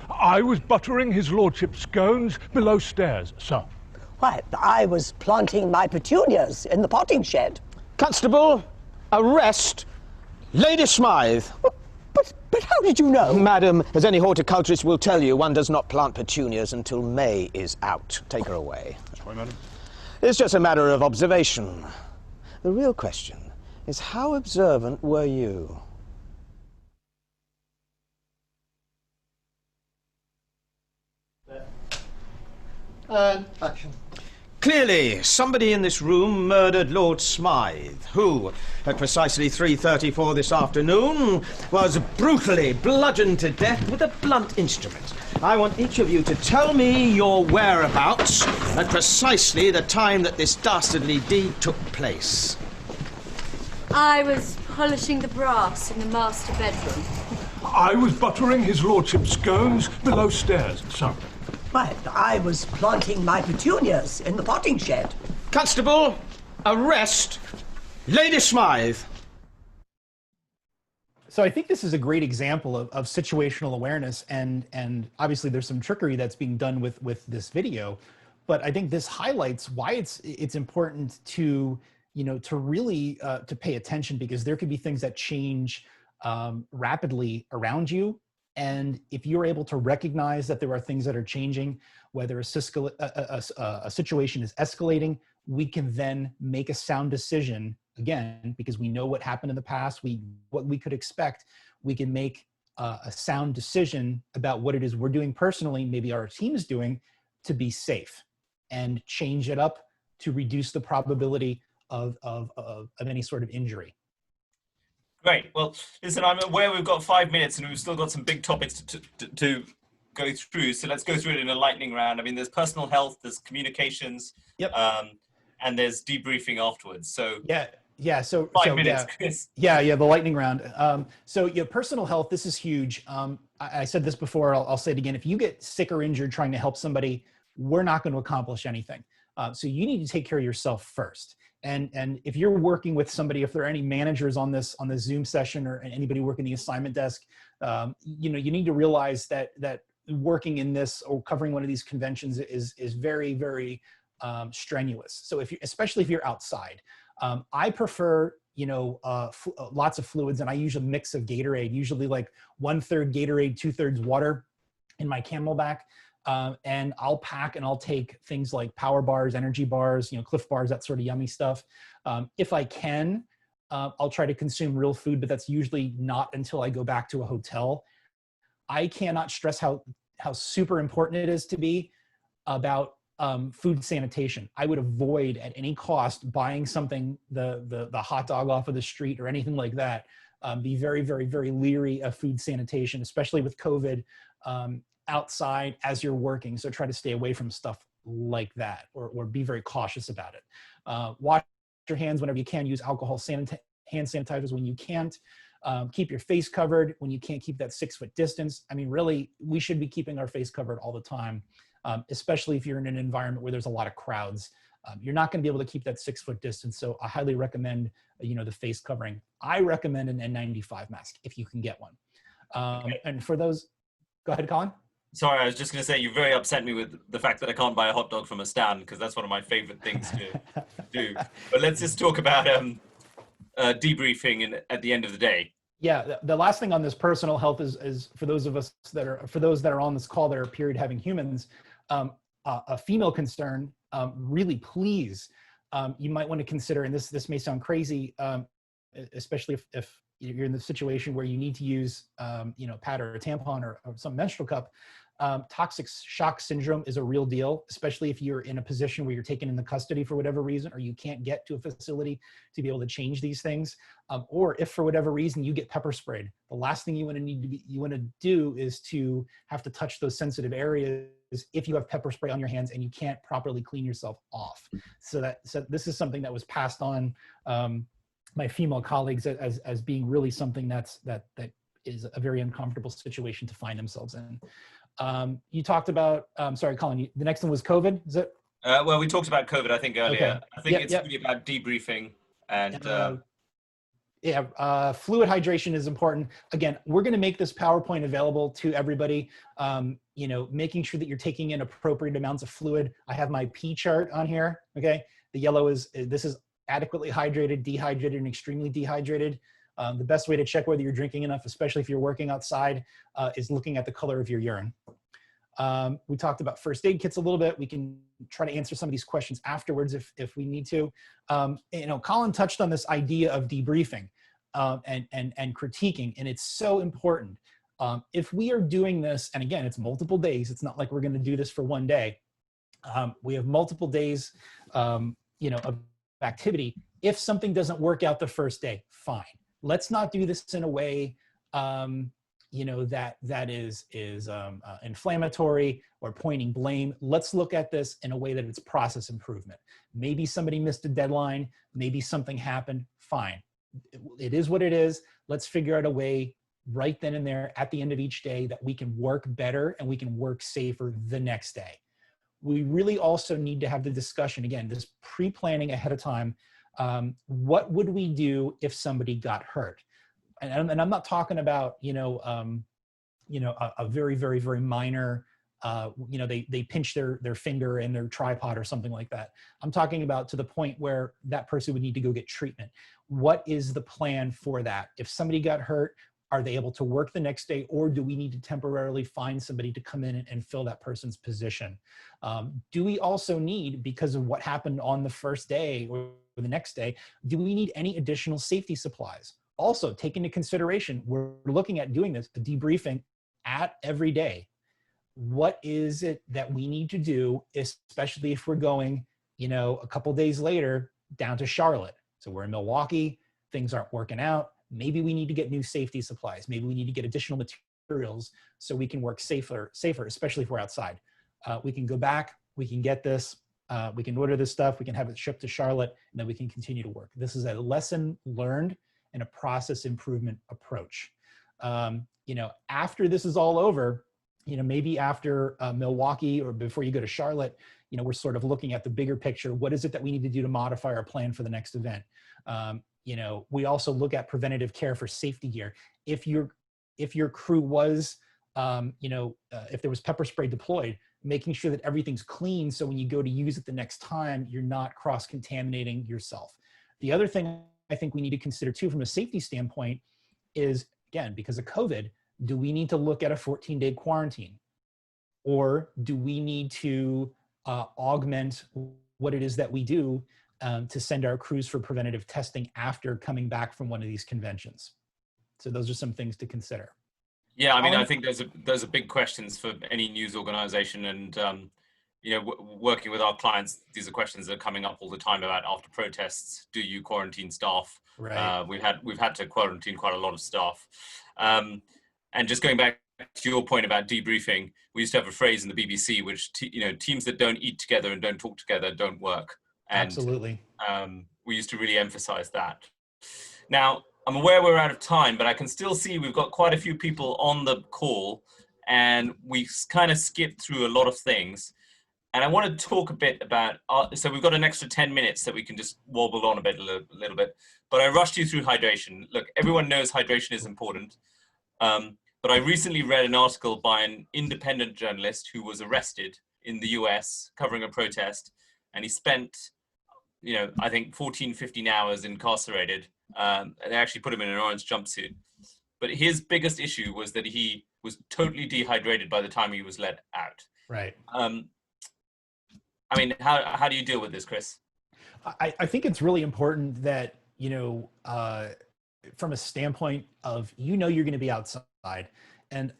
Speaker 6: I was buttering his lordship's scones below stairs, sir.
Speaker 7: Why, I was planting my petunias in the potting shed.
Speaker 4: Constable, arrest Lady Smythe.
Speaker 7: But how did you know?
Speaker 4: Madam, as any horticulturist will tell you, one does not plant petunias until May is out. Take her away.
Speaker 6: That's right, madam.
Speaker 4: It's just a matter of observation. The real question is, how observant were you?
Speaker 7: Action.
Speaker 4: Clearly, somebody in this room murdered Lord Smythe, who, at precisely 3:34 this afternoon, was brutally bludgeoned to death with a blunt instrument. I want each of you to tell me your whereabouts at precisely the time that this dastardly deed took place.
Speaker 5: I was polishing the brass in the master bedroom.
Speaker 6: I was buttering his lordship's scones below stairs, sir.
Speaker 7: Why, I was planting my petunias in the potting shed.
Speaker 4: Constable, arrest Lady Smythe.
Speaker 3: So I think this is a great example of situational awareness, and obviously there's some trickery that's being done with this video, but I think this highlights why it's important to really to pay attention, because there could be things that change rapidly around you. And if you're able to recognize that there are things that are changing, whether a situation is escalating, we can then make a sound decision, again, because we know what happened in the past, what we could expect. We can make a sound decision about what it is we're doing personally, maybe our team is doing, to be safe, and change it up to reduce the probability of any sort of injury.
Speaker 2: Great. Well, listen, I'm aware we've got 5 minutes and we've still got some big topics to go through. So let's go through it in a lightning round. I mean, there's personal health, there's communications,
Speaker 3: yep.
Speaker 2: And there's debriefing afterwards. So
Speaker 3: yeah. So
Speaker 2: 5 minutes, Chris.
Speaker 3: Yeah. The lightning round. Personal health. This is huge. I said this before. I'll say it again. If you get sick or injured trying to help somebody, we're not going to accomplish anything. So you need to take care of yourself first. And if you're working with somebody, if there are any managers on this Zoom session, or anybody working the assignment desk, you need to realize that working in this or covering one of these conventions is very, very strenuous. So especially if you're outside, I prefer lots of fluids, and I use a mix of Gatorade, usually like 1/3 Gatorade, 2/3 water in my Camelback. And I'll pack and I'll take things like power bars, energy bars, Cliff bars, that sort of yummy stuff. If I can, I'll try to consume real food, but that's usually not until I go back to a hotel. I cannot stress how super important it is to be about food sanitation. I would avoid at any cost buying something, the hot dog off of the street or anything like that. Be very, very, very leery of food sanitation, especially with COVID. Outside as you're working. So try to stay away from stuff like that, or be very cautious about it. Wash your hands whenever you can. Use alcohol hand sanitizers when you can't. Keep your face covered when you can't keep that 6-foot distance. I mean, really, we should be keeping our face covered all the time, especially if you're in an environment where there's a lot of crowds. You're not going to be able to keep that 6-foot distance. So I highly recommend, the face covering. I recommend an N95 mask if you can get one. And for those, go ahead, Colin.
Speaker 2: Sorry, I was just going to say you very upset me with the fact that I can't buy a hot dog from a stand, because that's one of my favorite things to do. But let's just talk about debriefing at the end of the day.
Speaker 3: Yeah, the last thing on this personal health is for those that are on this call that are period having humans, a female concern. Really, please, you might want to consider, and this may sound crazy, especially if you're in the situation where you need to use pad or a tampon or some menstrual cup. Toxic shock syndrome is a real deal, especially if you're in a position where you're taken into custody for whatever reason, or you can't get to a facility to be able to change these things, or if for whatever reason you get pepper sprayed. The last thing you want to do is to have to touch those sensitive areas if you have pepper spray on your hands and you can't properly clean yourself off. So this is something that was passed on my female colleagues as being really something that is a very uncomfortable situation to find themselves in. You talked about, sorry, Colin, the next one was COVID, is it?
Speaker 2: Well, we talked about COVID, I think, earlier.
Speaker 3: Okay.
Speaker 2: I think it's really about debriefing and...
Speaker 3: fluid hydration is important. Again, we're going to make this PowerPoint available to everybody. Making sure that you're taking in appropriate amounts of fluid. I have my P chart on here, okay? The yellow this is adequately hydrated, dehydrated, and extremely dehydrated. The best way to check whether you're drinking enough, especially if you're working outside, is looking at the color of your urine. We talked about first aid kits a little bit. We can try to answer some of these questions afterwards if we need to. Colin touched on this idea of debriefing and critiquing, and it's so important. If we are doing this, and again, it's multiple days, it's not like we're going to do this for one day. We have multiple days, of activity. If something doesn't work out the first day, fine. Let's not do this in a way, that is inflammatory or pointing blame. Let's look at this in a way that it's process improvement. Maybe somebody missed a deadline. Maybe something happened. Fine. It is what it is. Let's figure out a way right then and there at the end of each day that we can work better and we can work safer the next day. We really also need to have the discussion, again, this pre-planning ahead of time. What would we do if somebody got hurt? And I'm not talking about, a very, very, very minor, they pinch their finger in their tripod or something like that. I'm talking about to the point where that person would need to go get treatment. What is the plan for that? If somebody got hurt, are they able to work the next day, or do we need to temporarily find somebody to come in and fill that person's position? Do we also need, because of what happened on the first day or the next day, do we need any additional safety supplies? Also, take into consideration, we're looking at doing this, a debriefing at every day. What is it that we need to do, especially if we're going, a couple days later down to Charlotte? So we're in Milwaukee, things aren't working out. Maybe we need to get new safety supplies. Maybe we need to get additional materials so we can work safer, especially if we're outside. We can go back, we can get this, we can order this stuff, we can have it shipped to Charlotte, and then we can continue to work. This is a lesson learned and a process improvement approach. After this is all over, maybe after Milwaukee or before you go to Charlotte, we're sort of looking at the bigger picture. What is it that we need to do to modify our plan for the next event? We also look at preventative care for safety gear. If your crew was, if there was pepper spray deployed, making sure that everything's clean so when you go to use it the next time, you're not cross-contaminating yourself. The other thing I think we need to consider too from a safety standpoint is, again, because of COVID, do we need to look at a 14-day quarantine? Or do we need to augment what it is that we do to send our crews for preventative testing after coming back from one of these conventions? So those are some things to consider.
Speaker 2: Yeah, I mean, I think those are big questions for any news organization, and working with our clients, these are questions that are coming up all the time about after protests. Do you quarantine staff?
Speaker 3: Right.
Speaker 2: We've had to quarantine quite a lot of staff. And just going back to your point about debriefing, we used to have a phrase in the BBC, which teams that don't eat together and don't talk together don't work. And,
Speaker 3: absolutely.
Speaker 2: We used to really emphasize that. Now, I'm aware we're out of time, but I can still see we've got quite a few people on the call, and we kind of skipped through a lot of things. And I want to talk a bit about, so we've got an extra 10 minutes that we can just wobble on a little bit, but I rushed you through hydration. Look, everyone knows hydration is important. but I recently read an article by an independent journalist who was arrested in the US covering a protest, and he spent, I think 14, 15 hours incarcerated. And they actually put him in an orange jumpsuit. But his biggest issue was that he was totally dehydrated by the time he was let out.
Speaker 3: Right.
Speaker 2: I mean, how do you deal with this, Chris?
Speaker 3: I think it's really important that, from a standpoint of, you're going to be outside, and,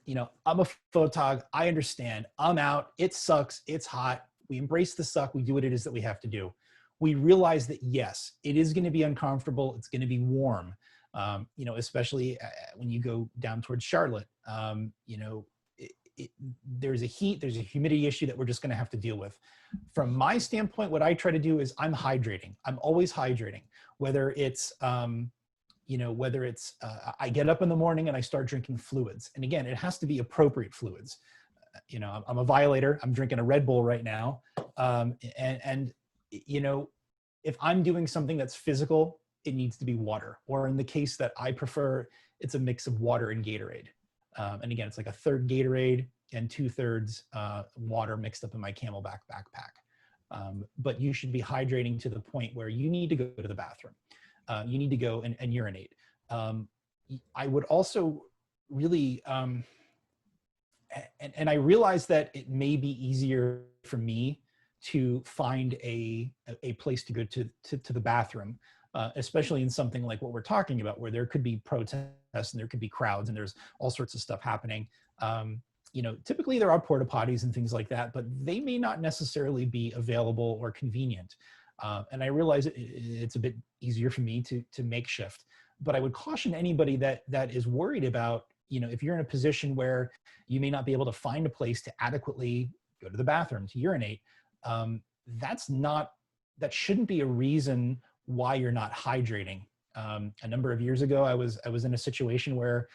Speaker 3: I'm a photog, I understand, I'm out, it sucks, it's hot, we embrace the suck, we do what it is that we have to do. We realize that, yes, it is going to be uncomfortable, it's going to be warm, especially when you go down towards Charlotte, there's a heat, there's a humidity issue that we're just going to have to deal with. From my standpoint, what I try to do is I'm hydrating. I'm always hydrating, whether it's, I get up in the morning and I start drinking fluids. And again, it has to be appropriate fluids. I'm a violator. I'm drinking a Red Bull right now. If I'm doing something that's physical, it needs to be water. Or in the case that I prefer, it's a mix of water and Gatorade. And again, it's like a third Gatorade and 2/3 water mixed up in my Camelback backpack. But you should be hydrating to the point where you need to go to the bathroom. You need to go and urinate. I would also really, and I realize that it may be easier for me to find a place to go to the bathroom, especially in something like what we're talking about, where there could be protests and there could be crowds and there's all sorts of stuff happening. Typically there are porta potties and things like that, but they may not necessarily be available or convenient. And I realize it's a bit easier for me to makeshift, but I would caution anybody that is worried about, if you're in a position where you may not be able to find a place to adequately go to the bathroom, to urinate, that shouldn't be a reason why you're not hydrating. A number of years ago, I was in a situation where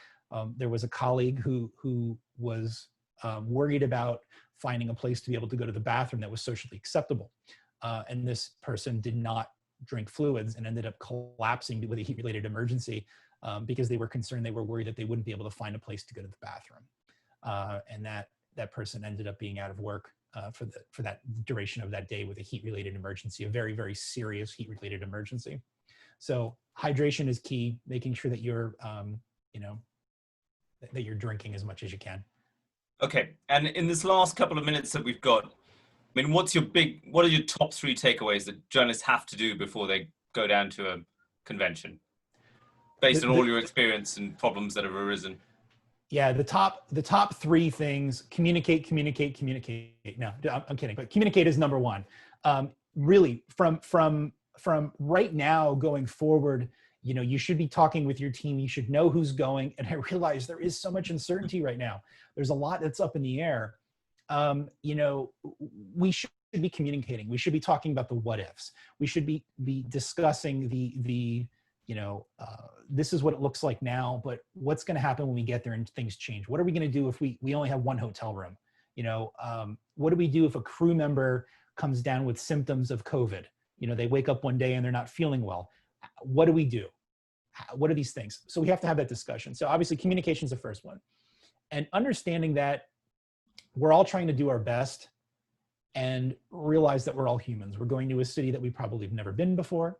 Speaker 3: there was a colleague who was worried about finding a place to be able to go to the bathroom that was socially acceptable. And this person did not drink fluids and ended up collapsing with a heat-related emergency because they were concerned, they were worried that they wouldn't be able to find a place to go to the bathroom. And that person ended up being out of work for that duration of that day with a heat-related emergency, a very, very serious heat-related emergency. So hydration is key, making sure that you're, that you're drinking as much as you can.
Speaker 2: Okay, and in this last couple of minutes that we've got, I mean, what are your top 3 takeaways that journalists have to do before they go down to a convention, based on all your experience and problems that have arisen?
Speaker 3: Yeah, the top 3 things: communicate. No, I'm kidding, but communicate is number 1. Really, from right now going forward, you should be talking with your team. You should know who's going. And I realize there is so much uncertainty right now. There's a lot that's up in the air. We should be communicating. We should be talking about the what ifs. We should be discussing this is what it looks like now, but what's going to happen when we get there and things change? What are we going to do if we only have one hotel room? What do we do if a crew member comes down with symptoms of COVID? They wake up one day and they're not feeling well. What do we do? What are these things? So we have to have that discussion. So obviously communication is the first one, and understanding that we're all trying to do our best and realize that we're all humans. We're going to a city that we probably have never been before.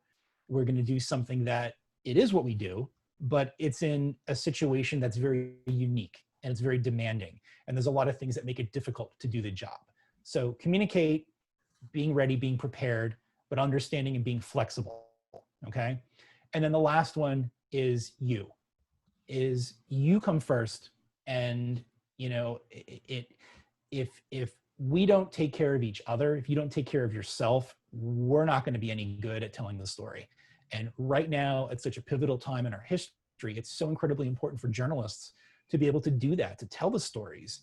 Speaker 3: We're going to do something that it is what we do, but it's in a situation that's very unique and it's very demanding. And there's a lot of things that make it difficult to do the job. So communicate, being ready, being prepared, but understanding and being flexible. Okay. And then the last one is you come first. And, if we don't take care of each other, if you don't take care of yourself, we're not going to be any good at telling the story. And right now, at such a pivotal time in our history, it's so incredibly important for journalists to be able to do that, to tell the stories.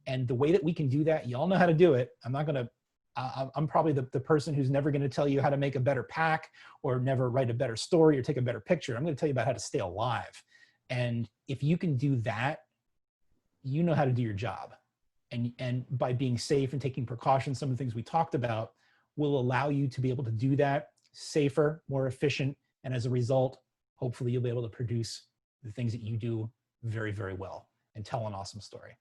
Speaker 3: And the way that we can do that, you all know how to do it. I'm probably the person who's never going to tell you how to make a better pack or never write a better story or take a better picture. I'm going to tell you about how to stay alive. And if you can do that, you know how to do your job. And by being safe and taking precautions, some of the things we talked about will allow you to be able to do that safer, more efficient. And as a result, hopefully you'll be able to produce the things that you do very, very well. and tell an awesome story.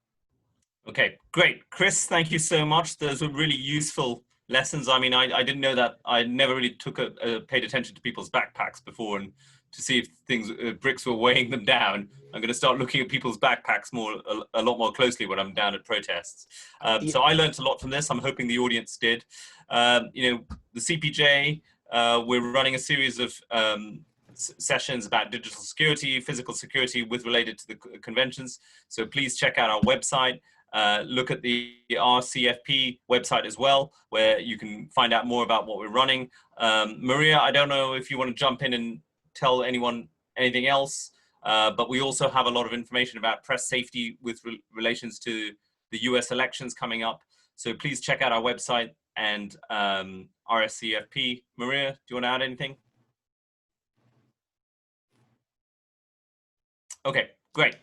Speaker 2: Okay, great. Chris, thank you so much. Those were really useful lessons. I mean, I didn't know that. I never really paid attention to people's backpacks before, and to see if bricks were weighing them down. I'm going to start looking at people's backpacks a lot more closely when I'm down at protests. So I learned a lot from this. I'm hoping the audience did. You know, the CPJ, we're running a series of sessions about digital security, physical security related to the conventions. So please check out our website. Look at the RCFP website as well, where you can find out more about what we're running. Maria, I don't know if you want to jump in and tell anyone anything else, but we also have a lot of information about press safety with relations to the US elections coming up. So please check out our website and RSCFP. Maria, do you want to add anything? Okay, great.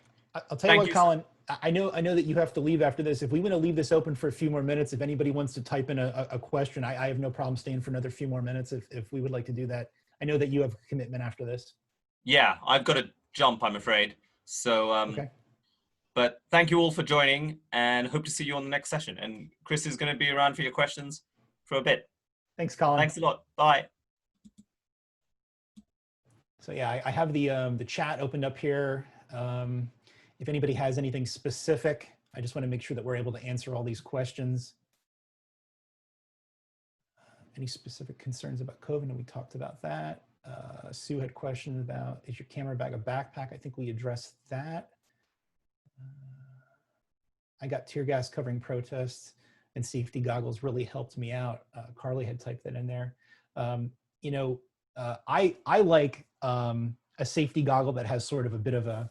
Speaker 3: I'll tell you what, Colin, I know that you have to leave after this. If we want to leave this open for a few more minutes, if anybody wants to type in a question, I have no problem staying for another few more minutes if we would like to do that. I know that you have a commitment after this.
Speaker 2: Yeah, I've got to jump, I'm afraid. So,
Speaker 3: okay.
Speaker 2: But thank you all for joining, and hope to see you on the next session. And Chris is going to be around for your questions for a bit.
Speaker 3: Thanks, Colin.
Speaker 2: Thanks a lot. Bye.
Speaker 3: So yeah, I have the chat opened up here. If anybody has anything specific, I just want to make sure that we're able to answer all these questions. Any specific concerns about COVID? And we talked about that. Sue had questions about, is your camera bag a backpack? I think we addressed that. I got tear gas covering protests and safety goggles really helped me out. Carly had typed that in there. You know, I like a safety goggle that has sort of a bit of a,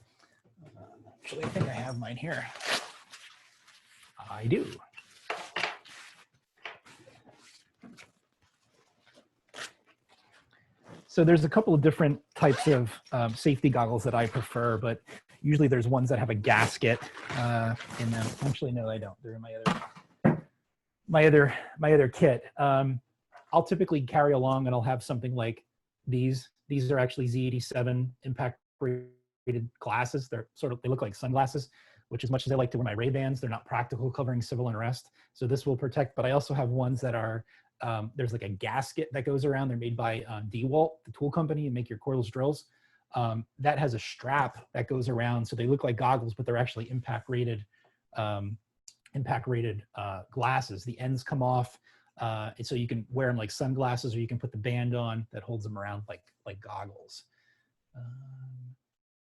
Speaker 3: actually I think I have mine here. I do. So there's a couple of different types of safety goggles that I prefer, but usually there's ones that have a gasket in them. Actually, no, I don't. They're in my other kit. I'll typically carry along and I'll have something like these. These are actually Z87 impact rated glasses. They look like sunglasses, which as much as I like to wear my Ray-Bans, they're not practical covering civil unrest. So this will protect, but I also have ones that are, there's like a gasket that goes around. They're made by DeWalt, the tool company, and make your cordless drills. That has a strap that goes around. So they look like goggles, but they're actually impact rated glasses. The ends come off. And so you can wear them like sunglasses, or you can put the band on that holds them around like goggles.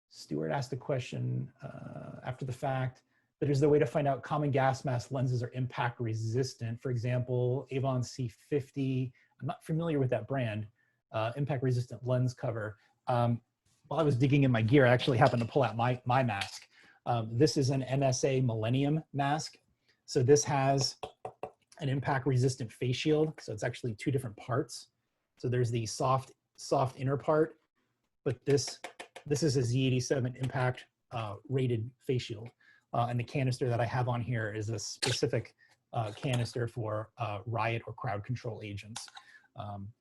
Speaker 3: Stuart asked a question after the fact, but is there a way to find out common gas mask lenses are impact resistant? For example, Avon C50, I'm not familiar with that brand, impact resistant lens cover. While I was digging in my gear, I actually happened to pull out my mask. This is an MSA Millennium mask. So this has an impact resistant face shield. So it's actually two different parts. So there's the soft inner part, but this is a Z87 impact rated face shield. And the canister that I have on here is a specific canister for riot or crowd control agents.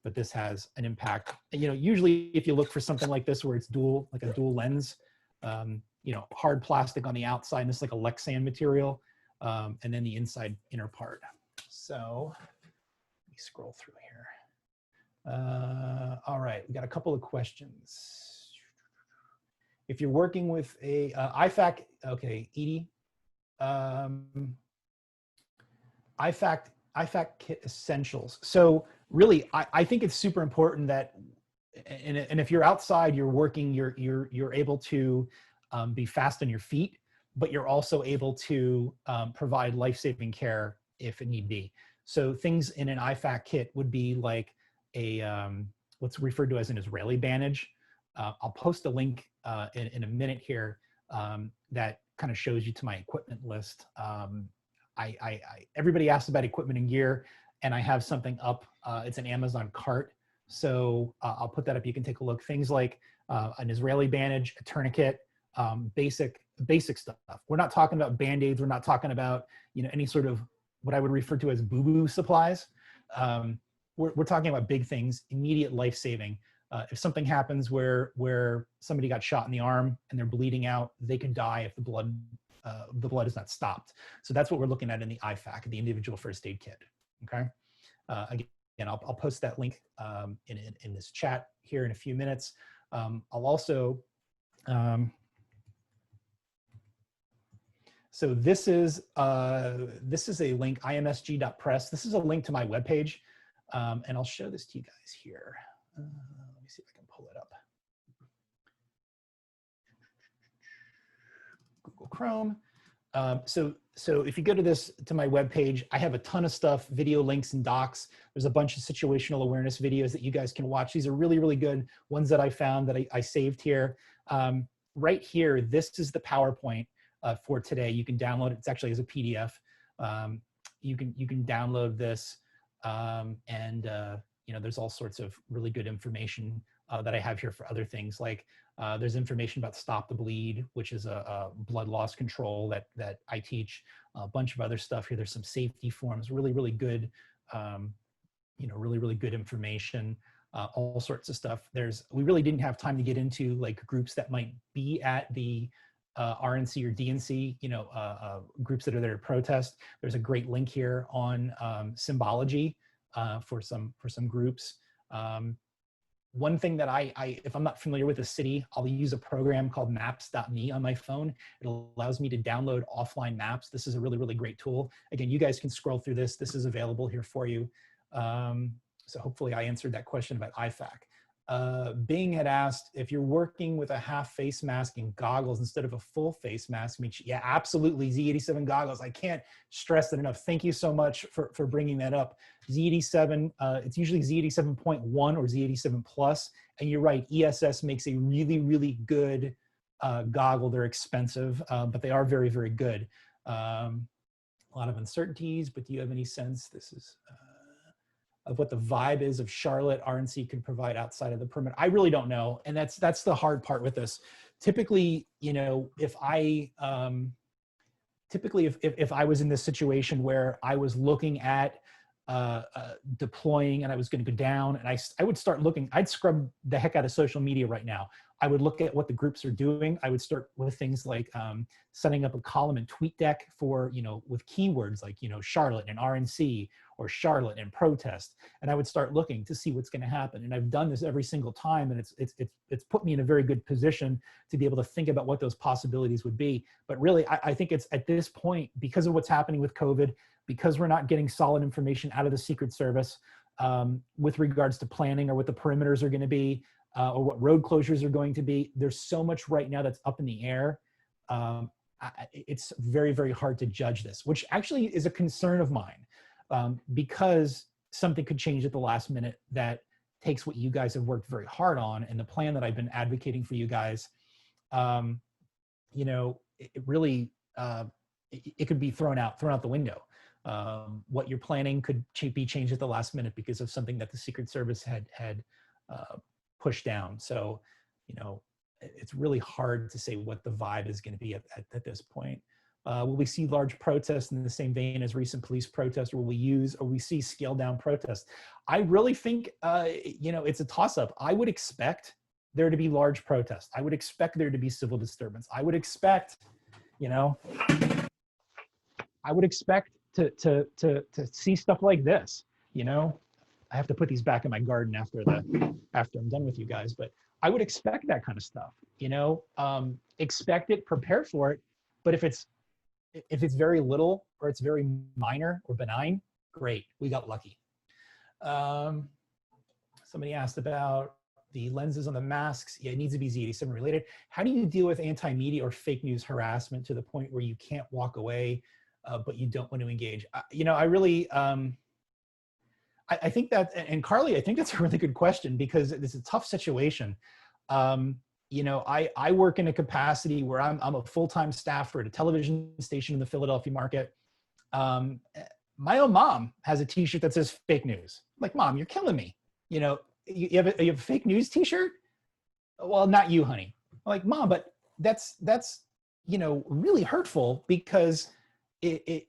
Speaker 3: But this has an impact. You know, usually if you look for something like this where it's dual, like a dual lens, you know, hard plastic on the outside, and this is like a Lexan material, and then the inside inner part. So let me scroll through here. All right, we got a couple of questions. If you're working with a IFAC, okay, Edie, IFAC kit essentials. So really, I think it's super important that, and if you're outside, you're working, you're able to be fast on your feet, but you're also able to provide life-saving care if it need be. So things in an IFAC kit would be like a what's referred to as an Israeli bandage. I'll post a link in a minute here that kind of shows you to my equipment list. Everybody asks about equipment and gear, and I have something up. It's an Amazon cart, so I'll put that up. You can take a look. Things like an Israeli bandage, a tourniquet, basic stuff. We're not talking about Band-Aids. We're not talking about, you know, any sort of what I would refer to as boo-boo supplies. We're talking about big things, immediate life-saving. If something happens where somebody got shot in the arm and they're bleeding out, they could die if the blood the blood is not stopped. So that's what we're looking at in the IFAK, the individual first aid kit. Okay. Again, I'll post that link in this chat here in a few minutes. I'll also, so this is a link, imsg.press. This is a link to my webpage, and I'll show this to you guys here. Let me see if I can pull it up. Google Chrome. So if you go to my webpage, I have a ton of stuff, video links and docs. There's a bunch of situational awareness videos that you guys can watch. These are really, really good ones that I found that I saved here. Right here, this is the PowerPoint for today. You can download it. It's actually as a PDF. You can download this, and you know, there's all sorts of really good information that I have here for other things. Like there's information about Stop the Bleed, which is a blood loss control that I teach. A bunch of other stuff here. There's some safety forms. Really, really good. You know, really, really good information. All sorts of stuff. We really didn't have time to get into like groups that might be at the RNC or DNC, you know, groups that are there to protest. There's a great link here on symbology for some groups. One thing that if I'm not familiar with a city, I'll use a program called maps.me on my phone. It allows me to download offline maps. This is a really, really great tool. Again, you guys can scroll through this. This is available here for you. So hopefully I answered that question about IFAK. Bing had asked if you're working with a half face mask and goggles instead of a full face mask. Yeah, absolutely. Z87 goggles. I can't stress that enough. Thank you so much for bringing that up. Z87, it's usually Z87.1 or Z87 plus. And you're right, ESS makes a really, really good goggle. They're expensive, but they are very, very good. A lot of uncertainties, but do you have any sense? This is of what the vibe is of Charlotte RNC can provide outside of the perimeter. I really don't know. And that's the hard part with this. Typically, you know, if I was in this situation where I was looking at deploying and I was going to go down, and I would start looking, I'd scrub the heck out of social media right now. I would look at what the groups are doing. I would start with things like setting up a column and tweet deck for, you know, with keywords like, you know, Charlotte and RNC or Charlotte and protest. And I would start looking to see what's going to happen. And I've done this every single time, and it's put me in a very good position to be able to think about what those possibilities would be. But really, I think it's at this point, because of what's happening with COVID, because we're not getting solid information out of the Secret Service with regards to planning or what the perimeters are going to be, or what road closures are going to be. There's so much right now that's up in the air. It's very, very hard to judge this, which actually is a concern of mine, because something could change at the last minute that takes what you guys have worked very hard on and the plan that I've been advocating for you guys. You know, it really, it could be thrown out the window. What you're planning could be changed at the last minute because of something that the Secret Service had pushed down. So, you know, it's really hard to say what the vibe is going to be at this point. Will we see large protests in the same vein as recent police protests, or will we see scaled down protests? I really think, you know, it's a toss-up. I would expect there to be large protests. I would expect there to be civil disturbance. I would expect, you know, I would expect to see stuff like this, you know. I have to put these back in my garden after I'm done with you guys, but I would expect that kind of stuff, you know. Expect it, prepare for it. But if it's very little or it's very minor or benign, great, we got lucky. Somebody asked about the lenses on the masks. Yeah, it needs to be Z87 related. How do you deal with anti-media or fake news harassment to the point where you can't walk away, but you don't want to engage? You know, I really, I think that, and Carly, I think that's a really good question, because it's a tough situation. You know, I work in a capacity where I'm a full-time staffer at a television station in the Philadelphia market. My own mom has a t-shirt that says fake news. I'm like, Mom, you're killing me. You know, you have a fake news t-shirt? Well, not you, honey. I'm like, Mom, but that's, you know, really hurtful, because it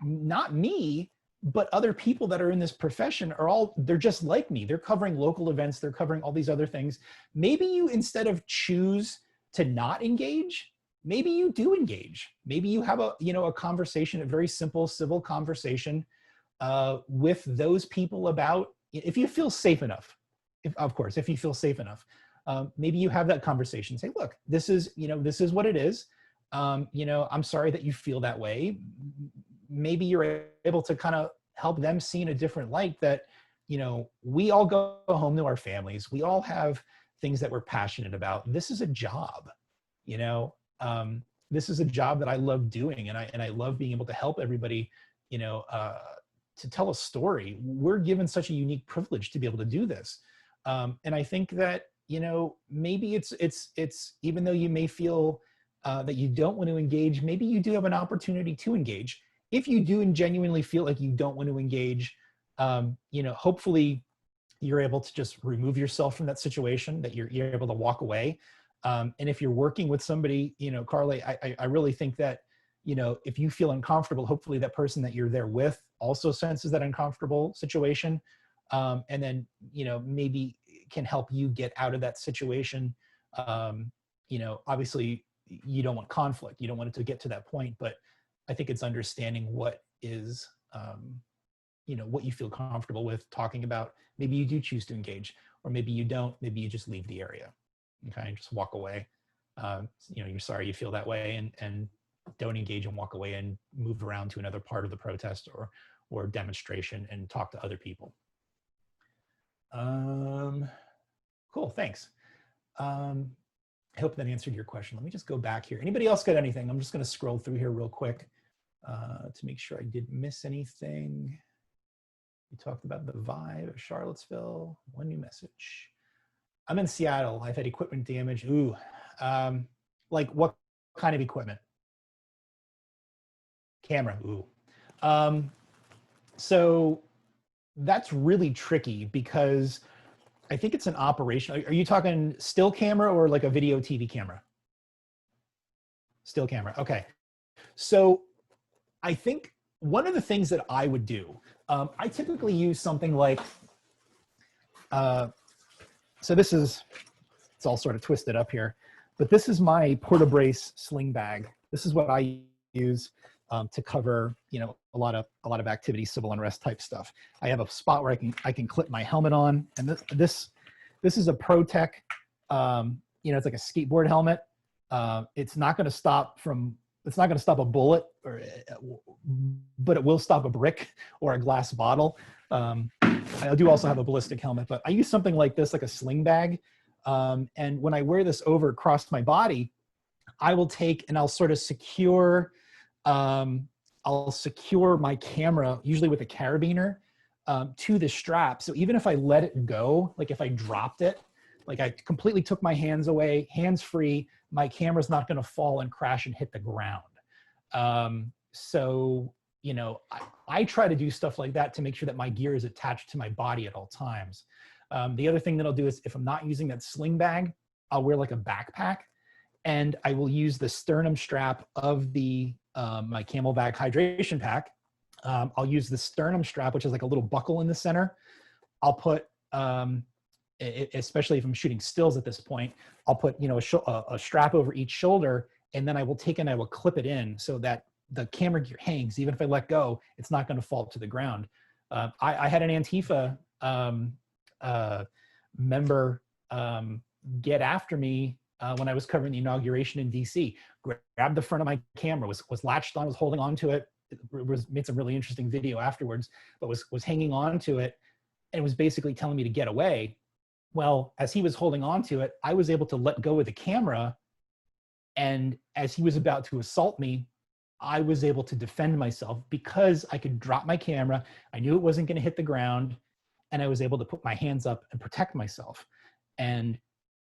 Speaker 3: not me, but other people that are in this profession they're just like me. They're covering local events. They're covering all these other things. Maybe you, instead of choose to not engage, maybe you do engage. Maybe you have a conversation, a very simple civil conversation with those people about, if you feel safe enough, if you feel safe enough, maybe you have that conversation. Say, look, this is what it is. I'm sorry that you feel that way. Maybe you're able to kind of help them see in a different light that, we all go home to our families. We all have things that we're passionate about. This is a job, this is a job that I love doing. And I love being able to help everybody, to tell a story. We're given such a unique privilege to be able to do this. And I think that, maybe it's even though you may feel that you don't want to engage, maybe you do have an opportunity to engage. If you do and genuinely feel like you don't want to engage, hopefully you're able to just remove yourself from that situation, that you're able to walk away. And if you're working with somebody, Carly, I really think that, if you feel uncomfortable, hopefully that person that you're there with also senses that uncomfortable situation. And then, maybe can help you get out of that situation. Obviously you don't want conflict. You don't want it to get to that point, but I think it's understanding what is, what you feel comfortable with talking about. Maybe you do choose to engage, or maybe you don't, maybe you just leave the area. Okay, and just walk away. You're sorry you feel that way, and don't engage and walk away and move around to another part of the protest or demonstration and talk to other people. Cool, thanks. I hope that answered your question. Let me just go back here. Anybody else got anything? I'm just going to scroll through here real quick to make sure I didn't miss anything. We talked about the vibe of Charlottesville. One new message. I'm in Seattle. I've had equipment damage. Ooh, like what kind of equipment? Camera. Ooh. So that's really tricky because I think it's an operation. Are you talking still camera or like a video TV camera? Still camera. Okay. So I think one of the things that I would do, I typically use something like, so this is, it's all sort of twisted up here, but this is my Porta-Brace sling bag. This is what I use to cover, a lot of activity, civil unrest type stuff. I have a spot where I can clip my helmet on, and this is a ProTech. It's like a skateboard helmet. It's not going to stop a bullet, but it will stop a brick or a glass bottle. I do also have a ballistic helmet, but I use something like this, like a sling bag. And when I wear this over across my body, I will take and I'll sort of secure, I'll secure my camera, usually with a carabiner, to the strap. So even if I let it go, like if I dropped it, like I completely took my hands away, hands free, my camera's not going to fall and crash and hit the ground. I try to do stuff like that to make sure that my gear is attached to my body at all times. The other thing that I'll do is if I'm not using that sling bag, I'll wear like a backpack, and I will use the sternum strap of the my Camelback hydration pack. I'll use the sternum strap, which is like a little buckle in the center. I'll put, especially if I'm shooting stills at this point, I'll put a strap over each shoulder, and then I will take and I will clip it in so that the camera gear hangs. Even if I let go, it's not going to fall to the ground. I had an Antifa member get after me when I was covering the inauguration in DC. Grabbed the front of my camera, was latched on, was holding on to it. Made some really interesting video afterwards, but was hanging on to it, and was basically telling me to get away. Well, as he was holding on to it, I was able to let go of the camera, and as he was about to assault me, I was able to defend myself because I could drop my camera. I knew it wasn't going to hit the ground, and I was able to put my hands up and protect myself. And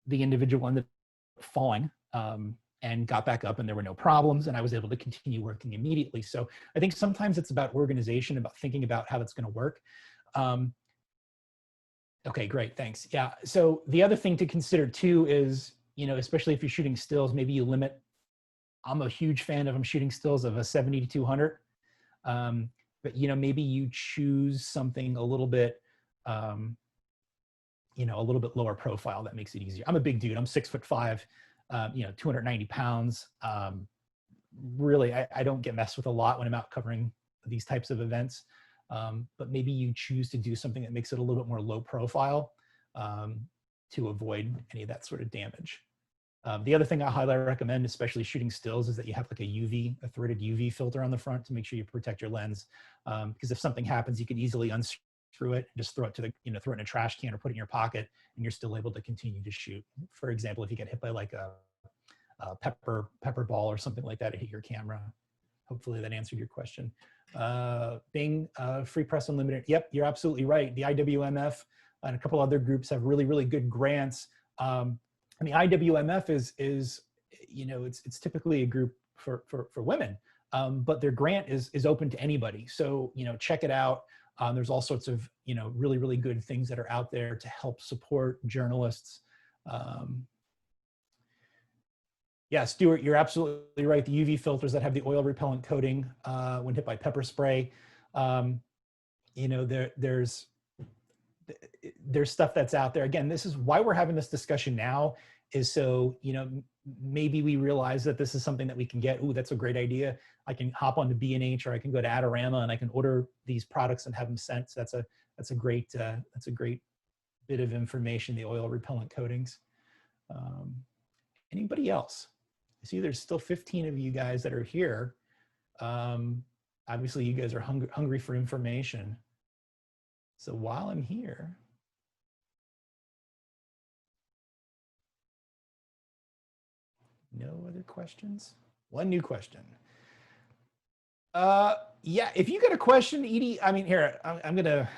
Speaker 3: the individual ended up falling and got back up, and there were no problems, and I was able to continue working immediately. So I think sometimes it's about organization, about thinking about how that's going to work. Okay, great, thanks. Yeah, so the other thing to consider too is, especially if you're shooting stills, maybe you limit. I'm a huge fan of, I'm shooting stills of a 70-200, but maybe you choose something a little bit, a little bit lower profile that makes it easier. I'm a big dude, I'm 6'5". 290 pounds. Really, I don't get messed with a lot when I'm out covering these types of events. But maybe you choose to do something that makes it a little bit more low profile to avoid any of that sort of damage. The other thing I highly recommend, especially shooting stills, is that you have like a threaded UV filter on the front to make sure you protect your lens. Because if something happens, you can easily unscrew it and just throw it to throw it in a trash can or put it in your pocket, and you're still able to continue to shoot. For example, if you get hit by like a pepper ball or something like that to hit your camera. Hopefully that answered your question. Bing, Free Press Unlimited. Yep, you're absolutely right. The IWMF and a couple other groups have really, really good grants. And the IWMF is it's typically a group for women, but their grant is open to anybody. So, check it out. There's all sorts of, really, really good things that are out there to help support journalists. Yeah, Stuart, you're absolutely right. The UV filters that have the oil repellent coating when hit by pepper spray, there's stuff that's out there. Again, this is why we're having this discussion now, is so, maybe we realize that this is something that we can get. Ooh, that's a great idea. I can hop onto B&H, or I can go to Adorama and I can order these products and have them sent. So that's a great bit of information, the oil repellent coatings. Anybody else? I see there's still 15 of you guys that are here. Obviously, you guys are hungry for information. So while I'm here, no other questions? One new question. Yeah, if you got a question, Edie, I mean, here, I'm gonna.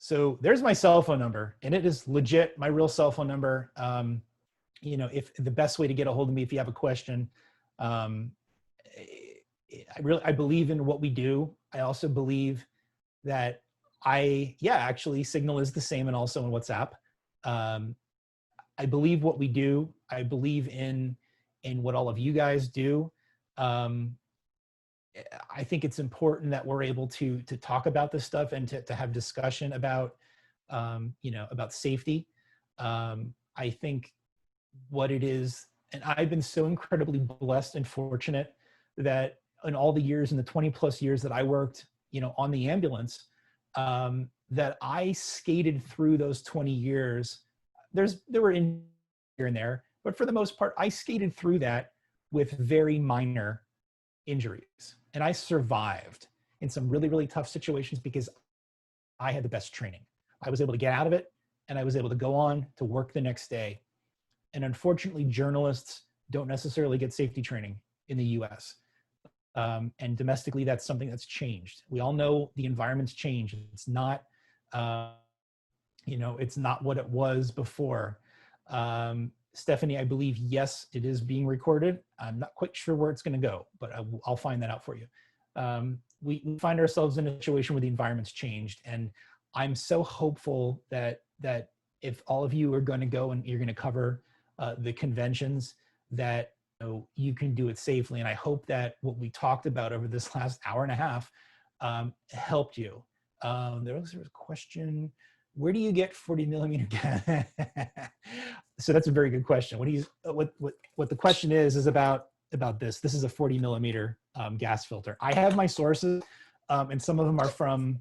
Speaker 3: So there's my cell phone number, and it is legit my real cell phone number. If the best way to get a hold of me if you have a question. I believe in what we do. I also believe that actually Signal is the same, and also in WhatsApp. I believe what we do. I believe in what all of you guys do. I think it's important that we're able to talk about this stuff and to have discussion about, about safety. I think what it is, and I've been so incredibly blessed and fortunate that in all the years, in the 20 plus years that I worked, on the ambulance, that I skated through those 20 years. There were in here and there, but for the most part, I skated through that with very minor injuries. And I survived in some really, really tough situations because I had the best training. I was able to get out of it, and I was able to go on to work the next day. And unfortunately, journalists don't necessarily get safety training in the US. And domestically, that's something that's changed. We all know the environment's changed. It's not, it's not what it was before. Stephanie, I believe, yes, it is being recorded. I'm not quite sure where it's going to go, but I'll find that out for you. We find ourselves in a situation where the environment's changed, and I'm so hopeful that if all of you are going to go and you're going to cover the conventions, that you can do it safely. And I hope that what we talked about over this last hour and a half helped you. There was a question. Where do you get 40 millimeter gas? So that's a very good question. What the question is about this. This is a 40 millimeter gas filter. I have my sources, and some of them are from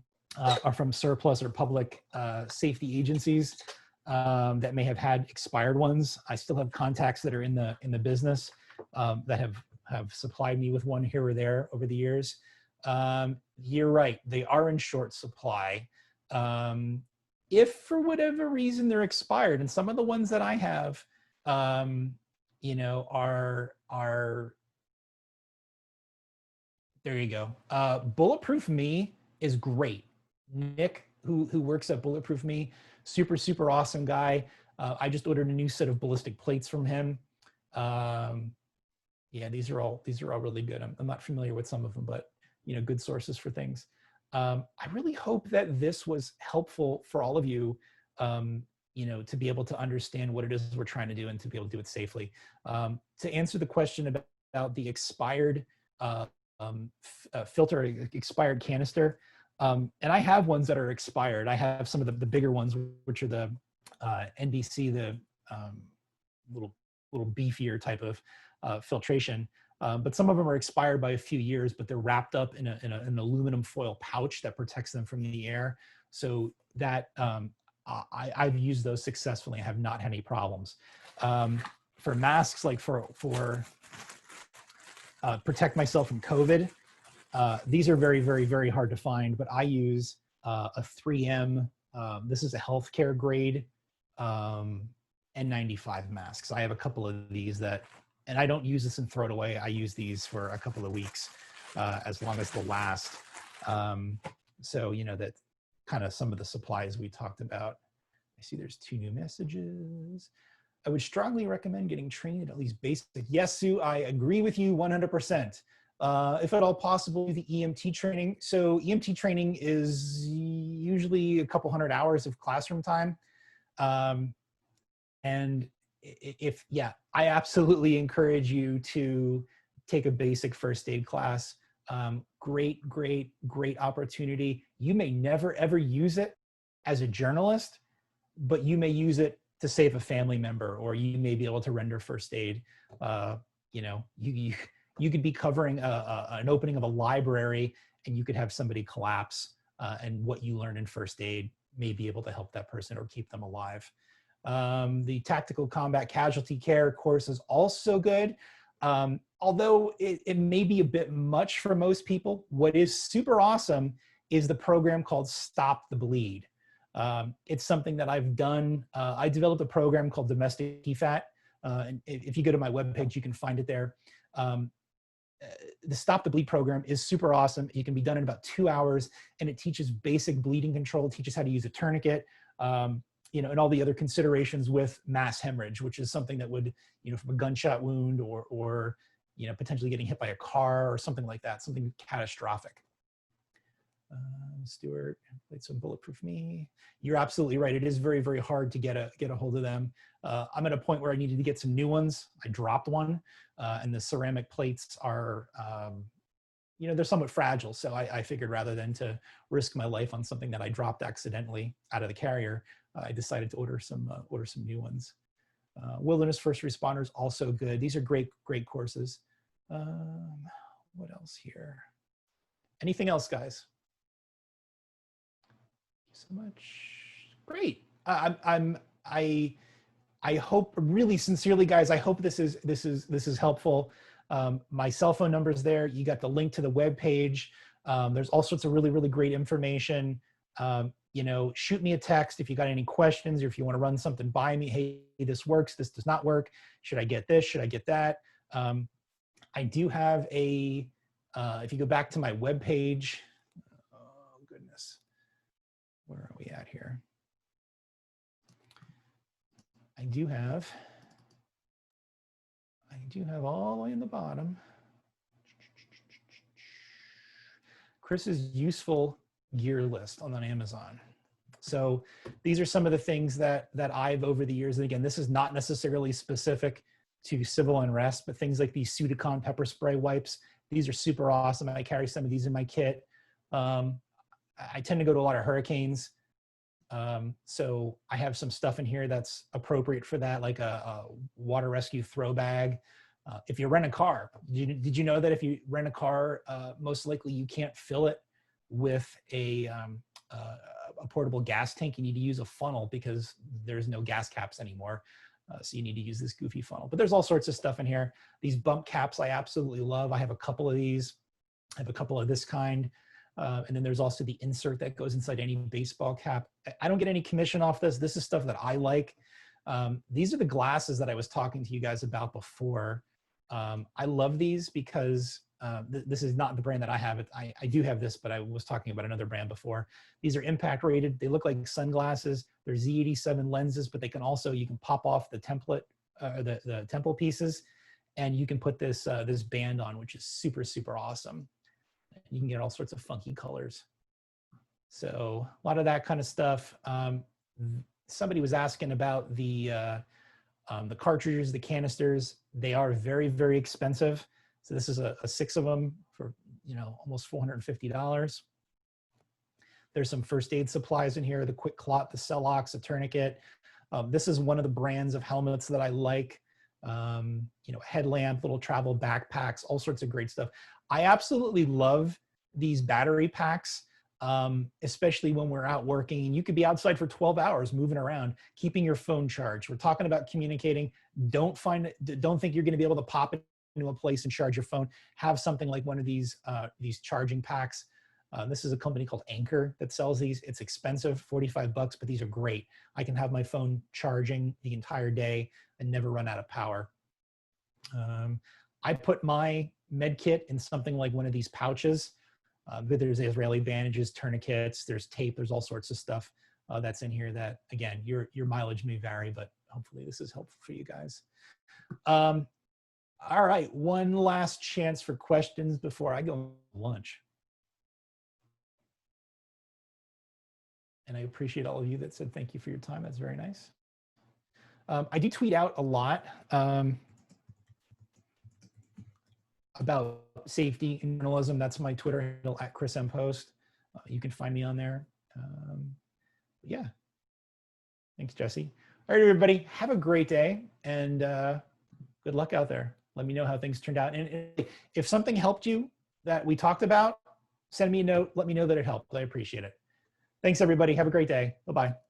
Speaker 3: surplus or public safety agencies that may have had expired ones. I still have contacts that are in the business that have supplied me with one here or there over the years. You're right, they are in short supply. If for whatever reason they're expired, and some of the ones that I have, are there you go. Bulletproof Me is great. Nick, who works at Bulletproof Me, super, super awesome guy. I just ordered a new set of ballistic plates from him. Yeah, these are all really good. I'm not familiar with some of them, but good sources for things. I really hope that this was helpful for all of you, to be able to understand what it is we're trying to do and to be able to do it safely. To answer the question about the expired filter, expired canister, And I have ones that are expired. I have some of the bigger ones, which are the NBC, the little beefier type of filtration. But some of them are expired by a few years, but they're wrapped up in an aluminum foil pouch that protects them from the air. So that I've used those successfully. I have not had any problems. For masks, like for protect myself from COVID, these are very, very, very hard to find, but I use a 3M, this is a healthcare grade N95 masks. I have a couple of these that, and I don't use this and throw it away. I use these for a couple of weeks, as long as they'll last. So, you know, that kind of some of the supplies we talked about. I see there's 2 new messages. I would strongly recommend getting trained at least basic. Yes, Sue, I agree with you 100%. If at all possible, the EMT training. So EMT training is usually a couple hundred hours of classroom time. And yeah, I absolutely encourage you to take a basic first aid class. Great opportunity. You may never ever use it as a journalist, but you may use it to save a family member, or you may be able to render first aid. You know, you could be covering an opening of a library, and you could have somebody collapse, and what you learn in first aid may be able to help that person or keep them alive. The tactical combat casualty care course is also good. Although it may be a bit much for most people, what is super awesome is the program called Stop the Bleed. It's something that I've done. I developed a program called Domestic EFAT. And if you go to my webpage, you can find it there. The Stop the Bleed program is super awesome. It can be done in about 2 hours, and it teaches basic bleeding control. It teaches how to use a tourniquet, you know, and all the other considerations with mass hemorrhage, which is something that would, you know, from a gunshot wound or you know, potentially getting hit by a car or something like that, something catastrophic. Stuart played some Bulletproof Me. You're absolutely right. It is very, very hard to get a hold of them. I'm at a point where I needed to get some new ones. I dropped one, and the ceramic plates are, you know, they're somewhat fragile. So I figured rather than to risk my life on something that I dropped accidentally out of the carrier, I decided to order some new ones. Wilderness First Responders, also good. These are great courses. What else here? Anything else, guys? So much. Great. I hope, really sincerely, guys, I hope this is helpful. My cell phone number is there. You got the link to the web page. There's all sorts of really great information. You know, shoot me a text if you got any questions, or if you want to run something by me. Hey, this works, this does not work. Should I get this? Should I get that? I do have a, if you go back to my web page, oh goodness, where are we at here? I do have all the way in the bottom, Chris's useful gear list on Amazon. So these are some of the things that I've over the years, and again, this is not necessarily specific to civil unrest, but things like these Sudicon pepper spray wipes, these are super awesome. I carry some of these in my kit. I tend to go to a lot of hurricanes. So I have some stuff in here that's appropriate for that, like a water rescue throw bag. If you rent a car, did you know that if you rent a car, most likely you can't fill it with a portable gas tank? You need to use a funnel because there's no gas caps anymore. So you need to use this goofy funnel. But there's all sorts of stuff in here. These bump caps I absolutely love. I have a couple of these. I have a couple of this kind. And then there's also the insert that goes inside any baseball cap. I don't get any commission off this. This is stuff that I like. These are the glasses that I was talking to you guys about before. I love these because this is not the brand that I have. I do have this, but I was talking about another brand before. These are impact rated. They look like sunglasses. They're Z87 lenses, but they can also, you can pop off the template, the temple pieces, and you can put this this band on, which is super, super awesome. You can get all sorts of funky colors. So a lot of that kind of stuff. Somebody was asking about the cartridges, the canisters. They are very, very expensive. So this is a 6 of them for, you know, almost $450. There's some first aid supplies in here, the quick clot, the Celox, the tourniquet. This is one of the brands of helmets that I like. You know, headlamp, little travel backpacks, all sorts of great stuff. I absolutely love these battery packs, especially when we're out working and you could be outside for 12 hours moving around, keeping your phone charged. We're talking about communicating. Don't think you're going to be able to pop into a place and charge your phone. Have something like one of these charging packs. This is a company called Anchor that sells these. It's expensive, $45, but these are great. I can have my phone charging the entire day and never run out of power. I put my med kit in something like one of these pouches. There's Israeli bandages, tourniquets, there's tape, there's all sorts of stuff that's in here that, again, your mileage may vary, but hopefully this is helpful for you guys. All right, one last chance for questions before I go to lunch. And I appreciate all of you that said thank you for your time. That's very nice. I do tweet out a lot about safety and journalism. That's my Twitter handle at ChrisMPost. You can find me on there. Yeah. Thanks, Jesse. All right, everybody, have a great day and good luck out there. Let me know how things turned out. And if something helped you that we talked about, send me a note. Let me know that it helped. I appreciate it. Thanks, everybody. Have a great day. Bye-bye.